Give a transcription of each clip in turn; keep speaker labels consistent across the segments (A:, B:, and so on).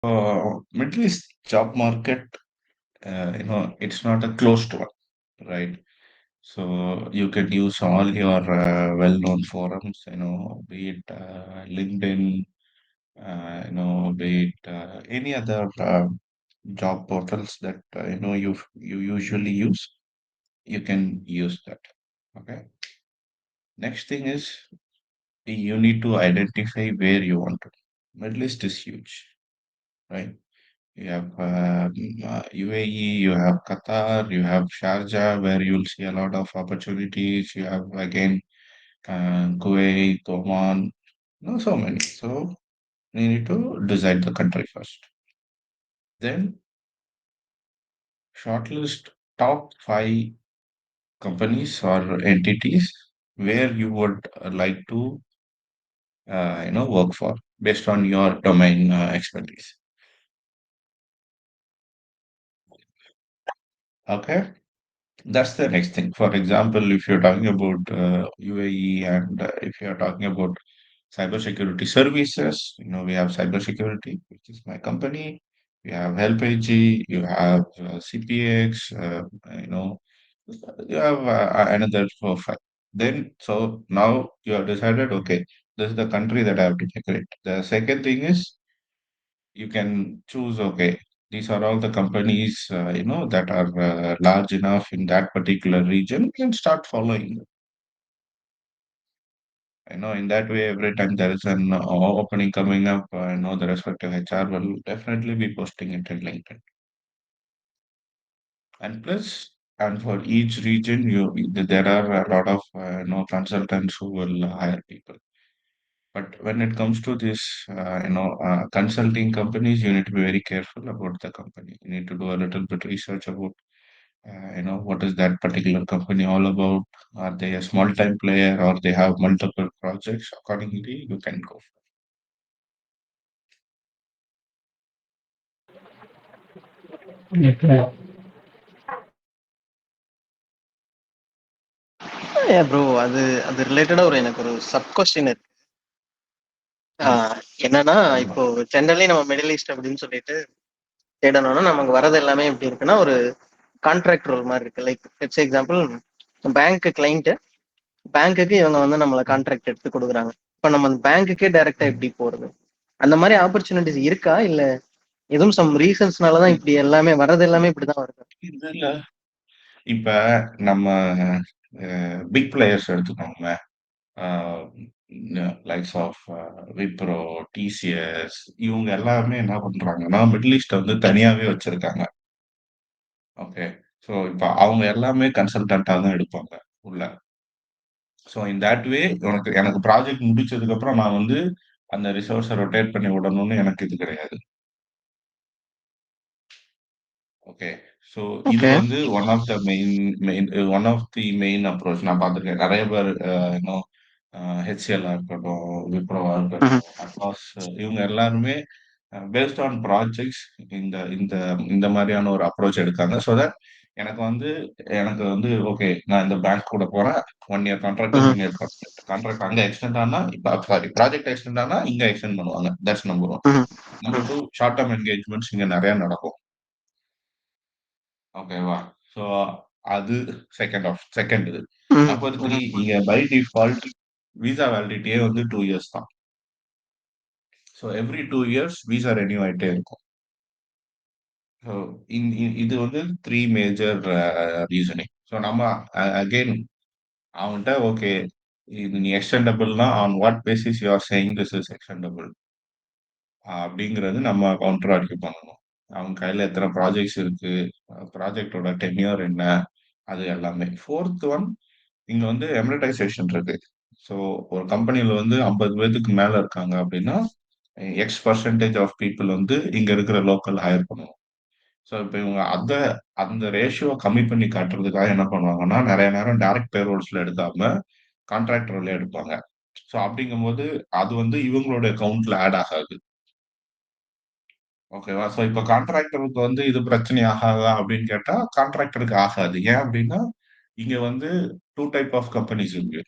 A: Middle East job market, it's not a closed one, right? So you can use all your well-known forums, be it LinkedIn, be it any other job portals that you usually use. You can use that. Okay. Next thing is you need to identify where you want to. Middle East is huge, right? You have UAE, you have Qatar, you have Sharjah, where you'll see a lot of opportunities. You have again Kuwait, Oman, so many. So you need to decide the country first. Then shortlist top five companies or entities where you would like to, work for based on your domain expertise. Okay. That's the next thing. For example, if you're talking about UAE and if you're talking about cybersecurity services, we have cybersecurity, which is my company. You have HelpAG, you have CPX, you have another 4, 5. Then, so now you have decided, okay, this is the country that I have to decorate. The second thing is you can choose, okay, these are all the companies, that are large enough in that particular region and start following them. In that way, every time there is an opening coming up, the respective HR will definitely be posting it in LinkedIn. And plus, and for each region, there are a lot of, consultants who will hire people. But when it comes to this, consulting companies, you need to be very careful about the company. You need to do a little bit research about, what is that particular company all about? Are they a small time player or they have multiple projects? Accordingly, you can go.
B: Okay.
C: ஏன் bro அது அது ரிலேட்டடா எனக்கு ஒரு sub question இருக்கு.
A: ம்.
C: என்னன்னா
A: சொல்லுங்க.
C: இப்போ ஜென்ரலி நம்ம மிடில் ஈஸ்ட் அப்படின்னு சொல்லிட்டு தேடணும்னா நமக்கு வரது எல்லாமே எப்படி இருக்குன்னா ஒரு கான்ட்ராக்ட் ரோல் மாதிரி இருக்கு. Like let's example bank client, பேங்க்குக்கு இவங்க வந்து நம்மளை
A: ம்,
C: கான்ட்ராக்ட் எடுத்து கொடுக்குறாங்க. இப்போ நம்ம அந்த பேங்க்குக்கே டைரக்டா
A: ம்.
C: எப்படி போறது? அந்த மாதிரி ஆப்பர்ச்சுனிட்டிஸ் இருக்கா, இல்ல எதுவும் சம் ரீசன்ஸ்னாலதான்
A: இ-
C: இப்படி எல்லாமே வரது
A: இ-
C: எல்லாமே இப்படிதான் வருது?
A: இதுல இப்ப நம்ம பிக் பிளேயர்ஸ் எடுத்துக்கோங்க. லைக்ஸ் ஆஃப் விப்ரோ, டிசிஎஸ், இவங்க எல்லாருமே என்ன பண்றாங்கன்னா மிடில் ஈஸ்ட் வந்து தனியாவே வச்சிருக்காங்க. ஓகே. ஸோ இப்போ அவங்க எல்லாமே கன்சல்டன்ட்டா தான் எடுப்பாங்க உள்ள. ஸோ இன் தட் வே எனக்கு ப்ராஜெக்ட் முடிச்சதுக்கு அப்புறம் நான் வந்து அந்த ரிசோர்ஸை ரொட்டேட் பண்ணி விடணும்னு எனக்கு இது கிடையாது. ஓகே. ஸோ இது
C: ஓகே.
A: வந்து one of the main approach நான் பார்த்துருக்கேன். நெறைய பேர் இன்னும் ஹெச்சிஎல்லா இருக்கட்டும், விப்ரோவா இருக்கட்டும், அட்மாஸ், இவங்க எல்லாருமே பேஸ்ட் ஆன் ப்ராஜெக்ட்ஸ் இந்த இந்த இந்த மாதிரியான ஒரு அப்ரோச் எடுக்காங்க. ஸோ தட் எனக்கு வந்து எனக்கு வந்து ஓகே, நான் இந்த பேங்க் கூட போறேன். 1 year contract, 1 year contract. Contract அங்க எக்ஸ்டெண்ட் ஆனா இப்ப சாரி ப்ராஜெக்ட் எக்ஸ்டெண்ட் ஆனா இங்க எக்ஸ்டெண்ட் பண்ணுவாங்க. That's number 1. Number 2, short term engagements இங்க நெறைய நடக்கும். ஓகேவா? ஸோ அது செகண்ட் இது. நம்பர் 3, இங்க பை டிஃபால்ட் விசா வேலிடிட்டியே வந்து 2 இயர்ஸ் தான். So every 2 years visa renew ஆயிட்டே இருக்கும். ஸோ இது வந்து 3 மேஜர் ரீசனிங். ஸோ நம்ம அகெயின் அவன்ட்ட ஓகே, இது நீ எக்ஸ்டெண்டபிள்னா on what basis you are saying this is extendable அப்படிங்கிறது நம்ம கவுண்டர் ஆர்கியூ பண்ணணும். அவங்க கையில எத்தனை ப்ராஜெக்ட்ஸ் இருக்கு, ப்ராஜெக்டோட டென்யூர் என்ன, அது எல்லாமே. ஃபோர்த் ஒன், இங்க வந்து எமரடைசேஷன் இருக்கு. ஸோ ஒரு கம்பெனில வந்து 50 பேத்துக்கு மேல இருக்காங்க அப்படின்னா எக்ஸ் பர்சன்டேஜ் ஆஃப் பீப்புள் வந்து இங்க இருக்கிற லோக்கல் ஹையர் பண்ணுவோம். ஸோ இப்போ இவங்க அந்த ரேஷியோ கம்மி பண்ணி காட்டுறதுக்காக என்ன பண்ணுவாங்கன்னா நிறைய நேரம் டைரக்ட் பேரோல்ஸ்ல எடுக்காம கான்ட்ராக்ட் ரோல்ல எடுப்பாங்க. ஸோ அப்படிங்கும்போது அது வந்து இவங்களோட அக்கவுண்ட்ல ஆட் ஆகாது. ஓகேவா? ஸோ இப்ப கான்ட்ராக்டருக்கு வந்து இது பிரச்சனை ஆகாதா அப்படின்னு கேட்டா, கான்ட்ராக்டருக்கு ஆகாது. ஏன் அப்படின்னா, இங்க வந்து 2 டைப் ஆஃப் கம்பெனிஸ் இருக்கு.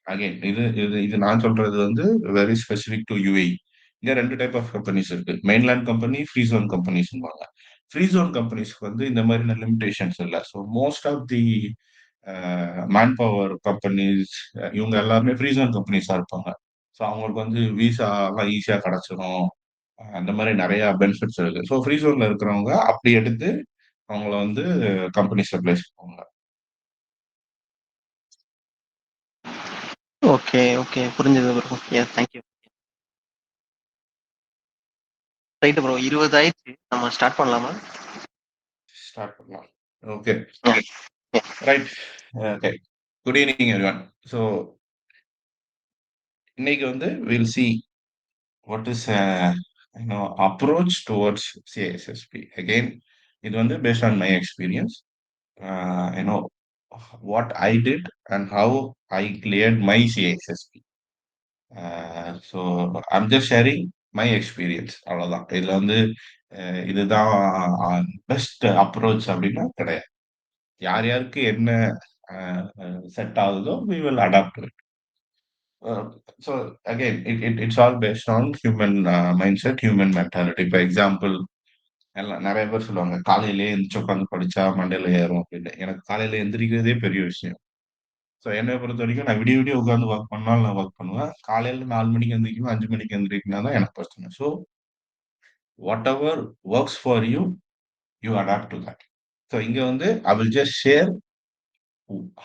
A: அகைன் இது இது இது நான் சொல்றது வந்து வெரி ஸ்பெசிபிக் டு யுஏஇ. இங்க 2 டைப் ஆஃப் கம்பெனிஸ் இருக்கு. மெயின்லேண்ட் கம்பெனி, ஃப்ரீ ஜோன் கம்பெனிஸ்ம்பாங்க. ஃப்ரீ ஜோன் கம்பெனிஸ்க்கு வந்து இந்த மாதிரியான லிமிடேஷன்ஸ் இல்ல. So most of the man power companies இவங்க எல்லாருமே ஃப்ரீ ஜோன் கம்பெனிஸா இருப்பாங்க. ஸோ அவங்களுக்கு வந்து விசாலாம் ஈஸியா கிடைச்சிரும். அந்த மாதிரி நிறைய பெனிஃபிட்ஸ் இருக்கு. ஸோ ஃப்ரீ ஜோன்ல இருக்கிறவங்க அப்படி எடுத்து அவங்கள வந்து கம்பெனிஸ்ல பிளேஸ் பண்ணுவாங்க.
C: ஓகே ஓகே புரிஞ்சது bro. Yes thank you. Right bro, 20 ஆயிடுச்சு, நம்ம ஸ்டார்ட் பண்ணலாமா?
A: ஸ்டார்ட் பண்ணலாம். Okay
C: Yeah.
A: Right. Okay good evening everyone. So இன்னைக்கு வந்து will see what is approach towards CISSP. Again, இது வந்து based on my experience. Uh, you know what I did and how I cleared my CISSP. So I'm just sharing my experience. அவ்வளவுதான். இதுல வந்து இதுதான் best approach அப்படின்னா கிடையாது. யார் யாருக்கு என்ன செட் ஆகுதோ we will adapt to it. So again, it's all based on human mindset, human mentality. For example, எல்லாம் நிறைய பேர் சொல்லுவாங்க காலையிலேயே எந்திரிச்சு உட்காந்து படிச்சா மண்டையில ஏறும் அப்படின்னு. எனக்கு காலையில எந்திரிக்கிறதே பெரிய விஷயம். ஸோ என்னை பொறுத்த வரைக்கும் நான் விடிய விடிய உட்காந்து ஒர்க் பண்ணாலும் நான் ஒர்க் பண்ணுவேன். காலையில 4 மணிக்கு எந்திரிக்கணும், 5 மணிக்கு எந்திரிக்கணும்னா தான் எனக்கு பிரச்சனை. So whatever works for you, you adapt to that. So இங்க வந்து I will just share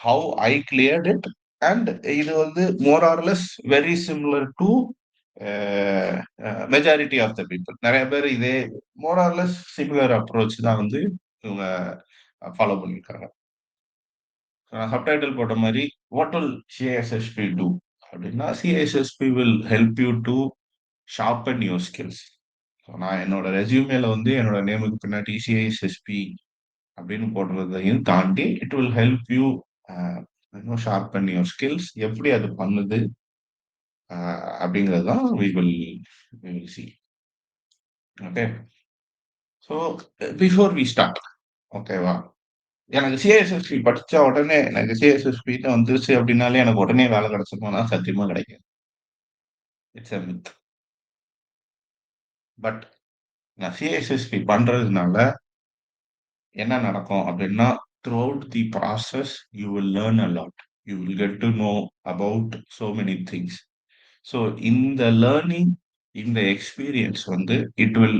A: how I cleared it, and இது வந்து more or less very similar to majority of the people. நிறைய பேர் இதே more or less similar approach தான் வந்து இவங்க ஃபாலோ பண்ணியிருக்காங்க. நான் சப்டைட்டில் போட்ட மாதிரி வாட் வில் சிஐஎஸ்எஸ்பி டூ அப்படின்னா, CISSP will help you to sharpen your skills. So நான் என்னோட ரெஸ்யூமேல வந்து என்னோட நேமுக்கு பின்னாடி சிஐஎஸ்எஸ்பி அப்படின்னு போடுறதையும் தாண்டி it will help you sharpen your skills. எப்படி அது பண்ணுது அப்படிங்கிறது தான் we will see. Okay, so before we start, ஓகேவா, எனக்கு சிஎஸ்எஸ்பி படிச்ச உடனே எனக்கு சிஎஸ்எஸ்பின்னு வந்துருச்சு அப்படின்னாலே எனக்கு உடனே வேலை கிடைச்சிருமோனா சத்தியமா கிடைக்கும். It's a myth. பட் நான் சிஎஸ்எஸ்பி பண்றதுனால என்ன நடக்கும் அப்படின்னா, throughout the process you will learn a lot. You will get to know about so many things. So இந்த லேர்னிங், இந்த எக்ஸ்பீரியன்ஸ் வந்து it will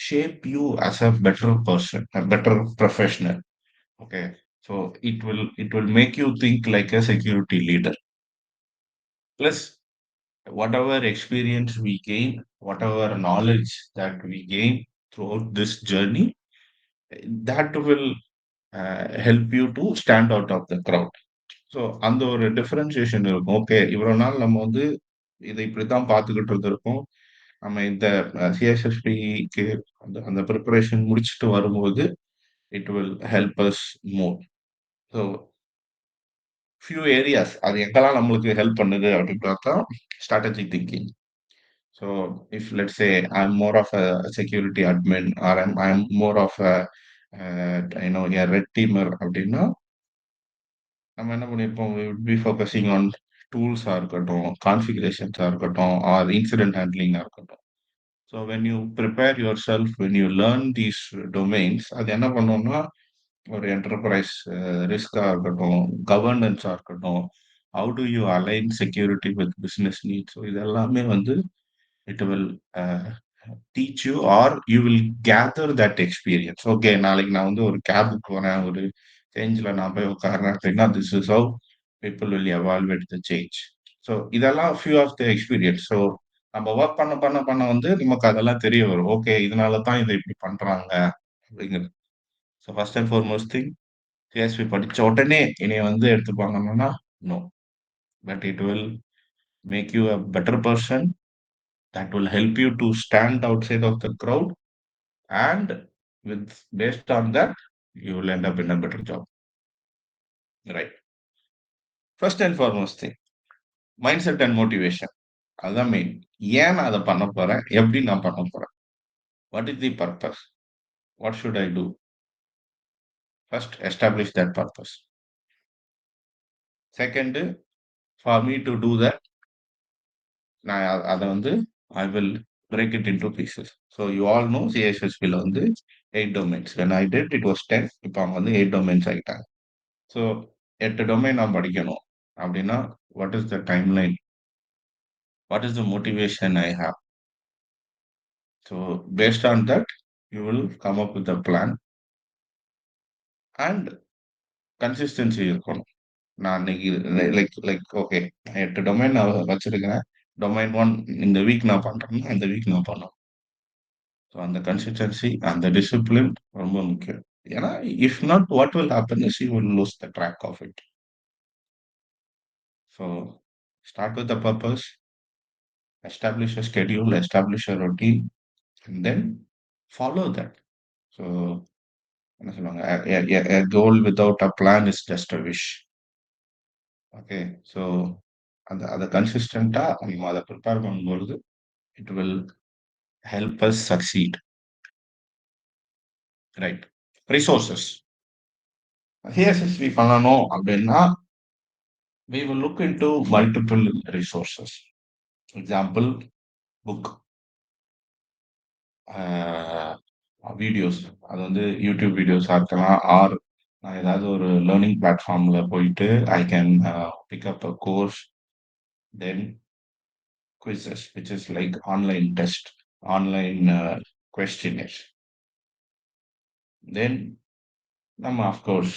A: shape you as a better person, a better professional. Okay, so it will make you think like a security leader. Plus, whatever experience we gain, whatever knowledge that we gain throughout this journey, that will help you to stand out of the crowd. So அந்த ஒரு differentiation இருக்கும். Okay, இவ்வளவு நாள் நம்ம வந்து இதை இப்படித்தான் பார்த்துக்கிட்டு இருந்திருக்கோம். நம்ம இந்த சிஎஸ்எஸ்பிக்கு அந்த அந்த ப்ரிப்பரேஷன் முடிச்சுட்டு வரும்போது it will help us more. So few areas அது எங்கெல்லாம் நம்மளுக்கு ஹெல்ப் பண்ணுது அப்படின்னு பார்த்தா, strategic thinking. So if let's say I am more of a security admin or I am more of a a red teamer அப்படின்னா நம்ம என்ன பண்ணியிருப்போம், we would be focusing on டூல்ஸா இருக்கட்டும், கான்ஃபிகரேஷன்ஸா இருக்கட்டும், ஆர் இன்சிடென்ட் ஹேண்ட்லிங்கா இருக்கட்டும். So when you prepare yourself, when you learn these domains, அது என்ன பண்ணோம்னா ஒரு என்டர்பிரைஸ் ரிஸ்கா இருக்கட்டும், கவர்னன்ஸா இருக்கட்டும், how do you align security with business needs, so இது எல்லாமே வந்து it will teach you or you will gather that experience. Okay, நாளைக்கு நான் வந்து ஒரு கேபுக்கு போறேன், ஒரு சேஞ்சில் நான் போய் உட்காரேன் அப்படின்னா, this is how people will evaluate the change. So இதெல்லாம் few of the experience. So நம்ம ஒர்க் பண்ண பண்ண பண்ண வந்து நமக்கு அதெல்லாம் தெரிய வரும். ஓகே, இதனால தான் இதை இப்படி பண்றாங்க அப்படிங்கிறது. So first and foremost thing, CSP படிச்ச உடனே என்னைய வந்து எடுத்துப்பாங்கன்னா no. But it will make you a better person. That will help you to stand out side of the crowd, and with based on that you will end up in a better job. Right. First and foremost thing, mind set and motivation. அதுதான் main. ஏன் நான் அதை பண்ண போறேன், எப்படி நான் பண்ண போறேன், what is the purpose, what should I do. First establish that purpose. Second, for me to do that, நான் அதை வந்து I will break it into pieces. So you all know CSSP ல வந்து 8 domains. When I did it was 10. இப்போ அவங்க வந்து 8 domains ஆகிட்டாங்க. So 8 domain நான் படிக்கணும் அப்படின்னா what is the timeline? What is the motivation I have? So based on that, you will come up with a plan and consistency இருக்கணும். நான் அன்னைக்கு ஓகே 8 டொமைன் நான் வச்சிருக்கிறேன். டொமைன் 1 இந்த வீக் நான் பண்றேன்னா அந்த வீக் நான் பண்ணணும். ஸோ அந்த கன்சிஸ்டன்சி அந்த டிசிப்ளின் ரொம்ப முக்கியம். ஏன்னா if not what will happen is you will lose the track of it. So start with the purpose, establish a schedule, establish a routine and then follow that. So என்ன சொல்லுவாங்க, goal without a plan is just a wish. Okay, so அந்த அதை கன்சிஸ்டண்டா நம்ம அதை prepare பண்ணும்பொழுது it will help us succeed. Right. Resources CSSP பண்ணணும் அப்படின்னா we will look into multiple resources. Example, book, videos, அது வந்து யூடியூப் வீடியோஸாக இருக்கலாம், ஆர் நான் ஏதாவது ஒரு லேர்னிங் பிளாட்ஃபார்மில் போயிட்டு I can pick up a course. Then quizzes, which is like online test, online questionnaires. Then நம்ம of course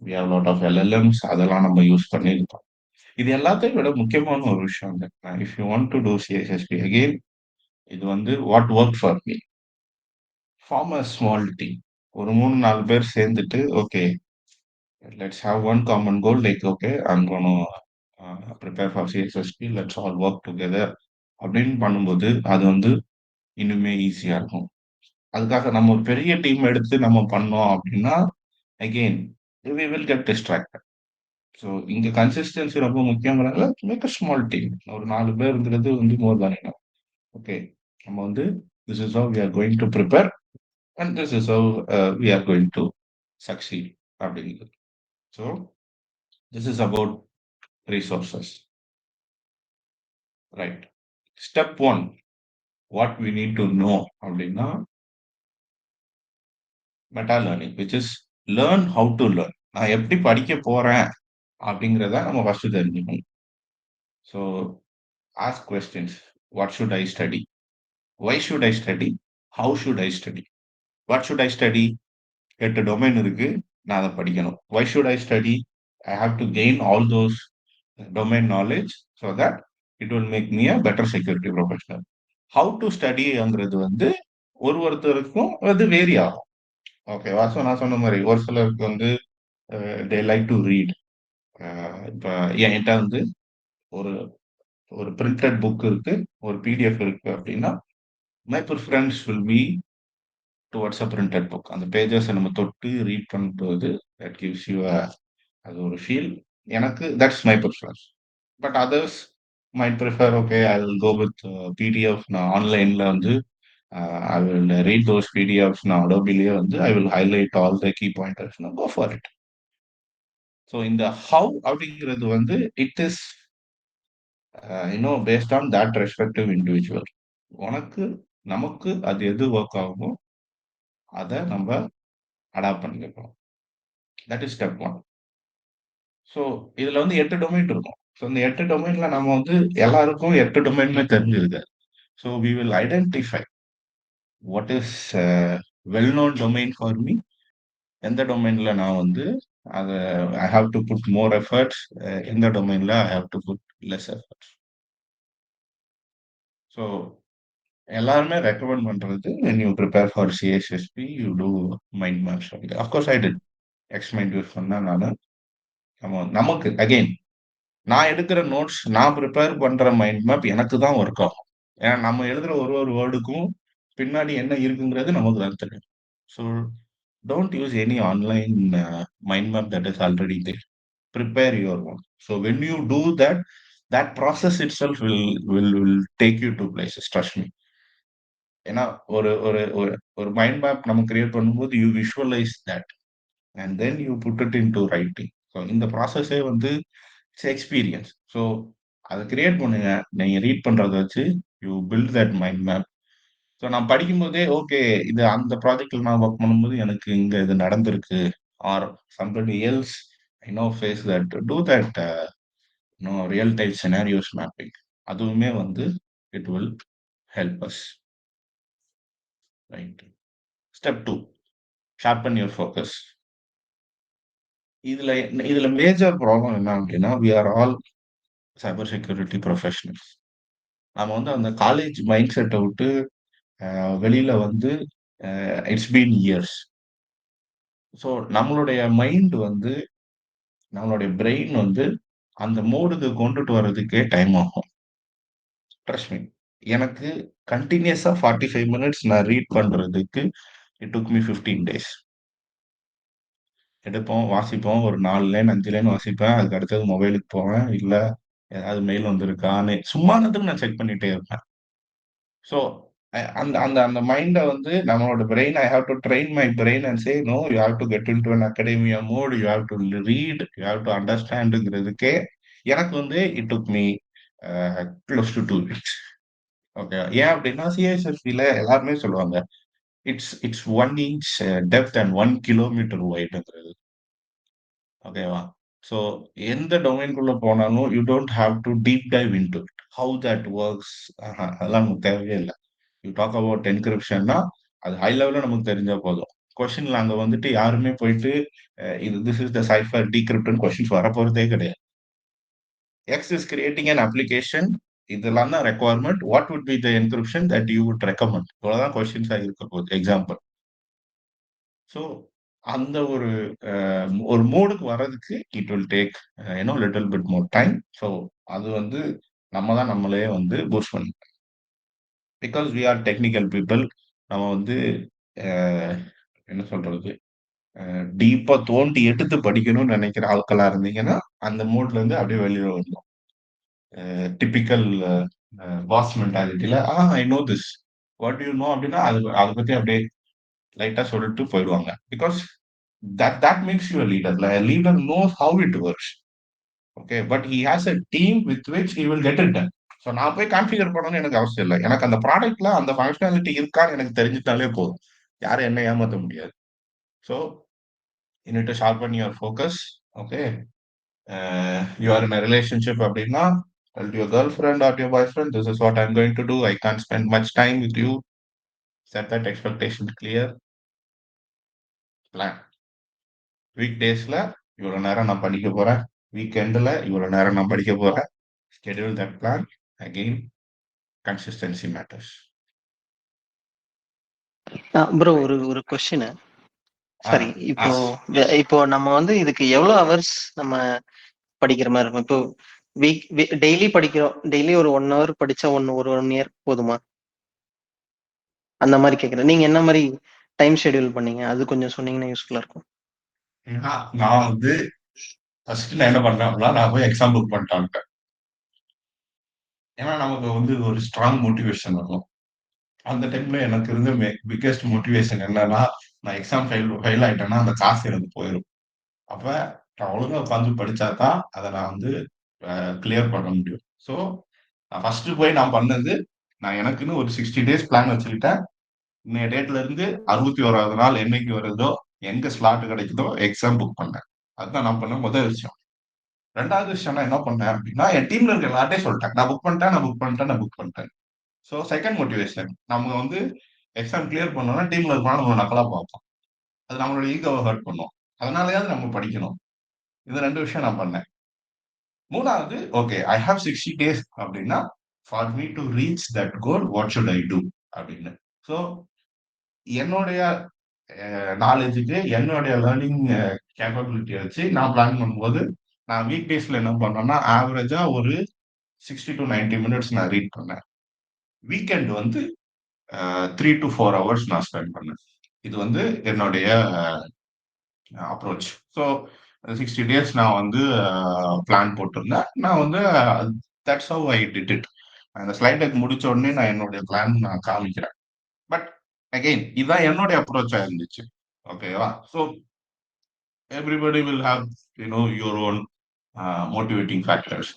A: we have a lot of LLMs, அதெல்லாம் நம்ம யூஸ் பண்ணியிருக்கோம். இது எல்லாத்தையும் விட முக்கியமான ஒரு விஷயம் if you want to do CSSP again, இது வந்து what work for me. Form a small team. ஒரு 3-4 பேர் சேர்ந்துட்டு okay let's have one common goal, like okay I'm gonna prepare for CSSP, let's all work together அப்படின்னு பண்ணும்போது அது வந்து இன்னுமே ஈஸியா இருக்கும். அதுக்காக நம்ம ஒரு பெரிய டீம் எடுத்து நம்ம பண்ணோம் அப்படின்னா again we will get distracted. So இங்க கன்சிஸ்டன்சி ரொம்ப முக்கியங்கிறதுல மேக் அ ஸ்மால் டீம். ஒரு 4 பேருங்கிறது வந்து மோர் தேன் எனஃப். ஓகே, நம்ம வந்து this is how we are going to prepare and this is how we are going to succeed அப்படிங்கிறது. So this is about resources. Right. Step 1 what we need to know அப்படின்னா meta learning, which is learn how to learn. நான் எப்படி படிக்க போறேன் அப்படிங்கிறத நம்ம first தெரிஞ்சுக்கணும். So ask questions. What should I study? Why should I study? How should I study? What should I study? 8 domain இருக்கு, நான் அதை படிக்கணும். Why should I study? I have to gain all those domain knowledge so that it will make me a better security professional. How to ஸ்டடிங்கிறது வந்து ஒருத்தருக்கும் அது vary ஆகும். ஓகேவா? ஸோ நான் சொன்ன மாதிரி ஒரு சிலருக்கு வந்து தே லைக் டு ரீட். இப்போ என்கிட்ட வந்து ஒரு ஒரு பிரிண்டட் புக் இருக்கு, ஒரு பிடிஎஃப் இருக்கு அப்படின்னா my preference will be towards a printed book. அந்த பேஜஸ் நம்ம தொட்டு ரீட் பண்ணும்போது தட் கிவ்ஸ் யூ அது ஒரு ஃபீல். எனக்கு that's my preference. But others might prefer okay I will go with PDF. நான் ஆன்லைன்ல வந்து I will read those PDFs. நான் அடோபிலேயே வந்து I will highlight all the key pointers, go for it. So இந்த ஹவ் அப்படிங்கிறது வந்து it is based on that respective individual. உனக்கு நமக்கு அது எது ஒர்க் ஆகுமோ அதை நம்ம அடாப்ட் பண்ணிக்கிறோம். That is step 1. ஸோ இதுல வந்து 8 டொமைன் இருக்கும். ஸோ இந்த 8 டொமைன்ல நம்ம வந்து எல்லாருக்கும் 8 டொமைனுமே தெரிஞ்சிருக்காது. So we will identify what is well known domain for me. எந்த டொமைன்ல நான் வந்து அதை I have to put more efforts, எந்த டொமைன்ல I have to put less efforts. So எல்லாருமே ரெக்கமெண்ட் பண்றது when you prepare for CSSP you do mind maps. Of course I did. XMind use பண்ணா நான் நமக்கு அகெயின் நான் எடுக்கிற நோட்ஸ், நான் ப்ரிப்பேர் பண்ற மைண்ட் மேப் எனக்கு தான் ஒர்க் ஆகும். ஏன்னா நம்ம எழுதுற ஒரு ஒரு வேர்டுக்கும் பின்னாடி என்ன இருக்குங்கிறது நமக்கு தான் தெரியும். So don't use any online mind map that is already there. Prepare your one. So when you do that, that process itself will take you to places, trust me. ஏன்னா ஒரு ஒரு ஒரு ஒரு மைண்ட் மேப் நம்ம create பண்ணும்போது you visualize that and then you put it into writing. So இந்த ப்ராசஸே வந்து இட்ஸ் எக்ஸ்பீரியன்ஸ். ஸோ அதை கிரியேட் பண்ணுங்க. நீங்க ரீட் பண்றதை வச்சு you build that mind map. So நான் படிக்கும்போதே ஓகே இது அந்த ப்ராஜெக்ட்ல நான் ஒர்க் பண்ணும்போது எனக்கு இங்க இது நடந்திருக்கு. Or somebody else I know face that do that real time scenarios mapping. அதுவுமே வந்து it will help us. Right. Step 2, sharpen your focus. இதுல இதுல மேஜர் ப்ராப்ளம் என்ன அப்படின்னா, we are all cyber security professionals. நம்ம வந்து அந்த காலேஜ் மைண்ட் செட்டை விட்டு வெளியில வந்து இட்ஸ் பீன் இயர்ஸ். ஸோ நம்மளுடைய மைண்ட் வந்து நம்மளுடைய பிரெயின் வந்து அந்த மோடுக்கு கொண்டுட்டு வர்றதுக்கே டைம் ஆகும். Trust me. எனக்கு கண்டினியூஸா 45 மினிட்ஸ் நான் ரீட் பண்றதுக்கு இட் டுக் மீ 15 டேஸ். எடுப்போம், வாசிப்போம். ஒரு 4 லைன் 5 லைன் வாசிப்பேன். அதுக்கு அடுத்தது மொபைலுக்கு போவேன். இல்ல ஏதாவது மெயில் வந்திருக்கான்னு சும்மா நேரத்துக்கு நான் செக் பண்ணிட்டே இருப்பேன். ஸோ அந்த அந்த அந்த மைண்ட வந்து நம்மளோட brain I have to train my brain and say no you have to get into an academia mode, you have to read, you have to அண்டர்ஸ்டாண்டுங்கிறதுக்கே எனக்கு வந்து it took me close to 2 weeks. Okay. ஏன் அப்படின்னா சிஎஸ்எஸ்பில எல்லாருமே சொல்லுவாங்க it's it's 1 inch depth and 1 kilometre வைடுங்கிறது. ஓகேவா? ஸோ எந்த டொமைன்குள்ள போனாலும் you don't have to deep dive into it. How that works அதெல்லாம் நமக்கு தேவையே இல்ல. யூ டாக் அபவுட் என்கிரிப்ஷன்னா அது ஹை லெவல்ல நமக்கு தெரிஞ்சா போதும். கொஸ்டின்ல அங்க வந்துட்டு யாருமே போயிட்டு இது திஸ் இஸ் த சைஃபர் டீக்ரிப்ட்னு கொஸ்டின்ஸ் வரப்போறதே கிடையாது. X is creating an application. இதெல்லாம் தான் requirement. What would be the encryption that you would recommend? இவ்வளவுதான் கொஸ்டின்ஸா இருக்க போகுது. எக்ஸாம்பிள். ஸோ அந்த ஒரு ஒரு மோடுக்கு வர்றதுக்கு it will take little bit more time. So அது வந்து நம்ம தான் நம்மளே வந்து பூஸ்ட் பண்ணி because we are technical people. நம்ம வந்து என்ன சொல்றது டீப்பா தோண்டி எடுத்து படிக்கணும்னு நினைக்கிற ஆட்களா இருந்தீங்கன்னா அந்த மூட்ல இருந்து அப்படியே வெளியில வரணும். டிபிக்கல் பாஸ் மென்டாலிட்டியில I know this what you know அப்படின்னா அது அதை பத்தி அப்படியே லைட்டா சொல்லிட்டு போயிடுவாங்க. Because that makes you leader. Leader knows how it works. Okay, but he has a team with which he will get it done. So நான் போய் கான்ஃபிகர் பண்ணணும்னு எனக்கு அவசியம் இல்லை. எனக்கு அந்த ப்ராடக்ட்ல அந்த ஃபங்க்ஷனாலிட்டி இருக்கான்னு எனக்கு தெரிஞ்சுட்டாலே போதும். யாரும் என்ன ஏமாற்ற முடியாது. So you need to sharpen your focus. Okay. You are in a relationship அப்படின்னா tell your girlfriend or your boyfriend this is what I'm going to do. I can't spend much time with you. Set that expectation clear. Plan. வீக்டேஸ்ல இவ்வளவு நேரம் நான் படிக்க போறேன். வீக்கெண்ட்ல இவ்வளவு நேரம் நான் படிக்க போறேன். Schedule that plan. Again, consistency matters.
C: Bro ஒரு ஒரு கொஸ்டின். சரி, இப்போ இப்போ நம்ம வந்து இதுக்கு எவ்வளவு ஹவர்ஸ் நம்ம படிக்கிற மாதிரி இருக்கும்? இப்போ வீக் டெய்லி படிக்கிறோம். டெய்லி ஒரு 1 ஹவர் படிச்சா ஒரு 1 இயர் போதுமா? அந்த மாதிரி கேக்குறேன். நீங்க என்ன மாதிரி டைம் ஷெட்யூல் பண்ணீங்க? அது கொஞ்சம் சொன்னீங்கன்னா யூஸ்ஃபுல்லா இருக்கும்.
A: நான் வந்து ஃபர்ஸ்ட் நான் என்ன பண்றேன் அப்படின்னா நான் போய் எக்ஸாம் புக் பண்ணிட்டேன். ஏன்னா நமக்கு வந்து ஒரு ஸ்ட்ராங் மோட்டிவேஷன் வரும். அந்த டைம்ல எனக்கு இருந்த பிக்கெஸ்ட் மோட்டிவேஷன் என்னன்னா நான் எக்ஸாம் ஃபெயில் ஆயிட்டேன்னா அந்த காசு எனக்கு போயிடும். அப்ப நான் ஒழுங்கா உட்காந்து படிச்சா தான் அதை நான் வந்து கிளியர் பண்ண முடியும். ஸோ நான் ஃபர்ஸ்ட் போய் நான் பண்ணது நான் எனக்குன்னு ஒரு 60 டேஸ் பிளான் வச்சுக்கிட்டேன். இன்னைய டேட்ல இருந்து 61வது நாள் என்னைக்கு வருதோ எங்க ஸ்லாட் கிடைக்குதோ எக்ஸாம் புக் பண்ணேன். அதுதான் நான் பண்ண முதல் விஷயம். 2வது விஷயம் நான் என்ன பண்ணேன் அப்படின்னா என் டீம்ல இருக்க எல்லார்ட்டையும் சொல்லிட்டேன் நான் புக் பண்ணிட்டேன் நான் புக் பண்ணிட்டேன் நான் புக் பண்ணிட்டேன். ஸோ செகண்ட் மோட்டிவேஷன் நம்ம வந்து எக்ஸாம் கிளியர் பண்ணோம்னா டீம்ல இருக்கா நம்ம நக்கலா பார்ப்போம். அது நம்மளோட ஈகோவை ஹர்ட் பண்ணும். அதனாலயாவது நம்ம படிக்கணும். இந்த 2 விஷயம் நான் பண்ணேன். 3வது ஓகே ஐ ஹாவ் 60 டேஸ் அப்படின்னா for me to reach that goal what should I do அப்படின்னு. ஸோ என்னுடைய நாலேஜுக்கு என்னுடைய லேர்னிங் கேப்பபிலிட்டியை வச்சு நான் பிளான் பண்ணும்போது நான் வீக் டேஸ்ல என்ன பண்ணேன்னா ஆவரேஜா ஒரு 60 to 90 மினிட்ஸ் நான் ரீட் பண்ணேன். வீக்கெண்ட் வந்து 3 to 4 ஹவர்ஸ் நான் ஸ்பெண்ட் பண்ணேன். இது வந்து என்னுடைய அப்ரோச். ஸோ 60 டேஸ் நான் வந்து பிளான் போட்டிருந்தேன். நான் வந்து that's how I did it. அந்த ஸ்லைட் டெக் முடிச்ச உடனே நான் என்னுடைய பிளான் நான் காமிக்கிறேன். பட் அகெயின் இதுதான் என்னுடைய அப்ரோச்சா இருந்துச்சு. ஓகேவா? So everybody will have your own motivating factors.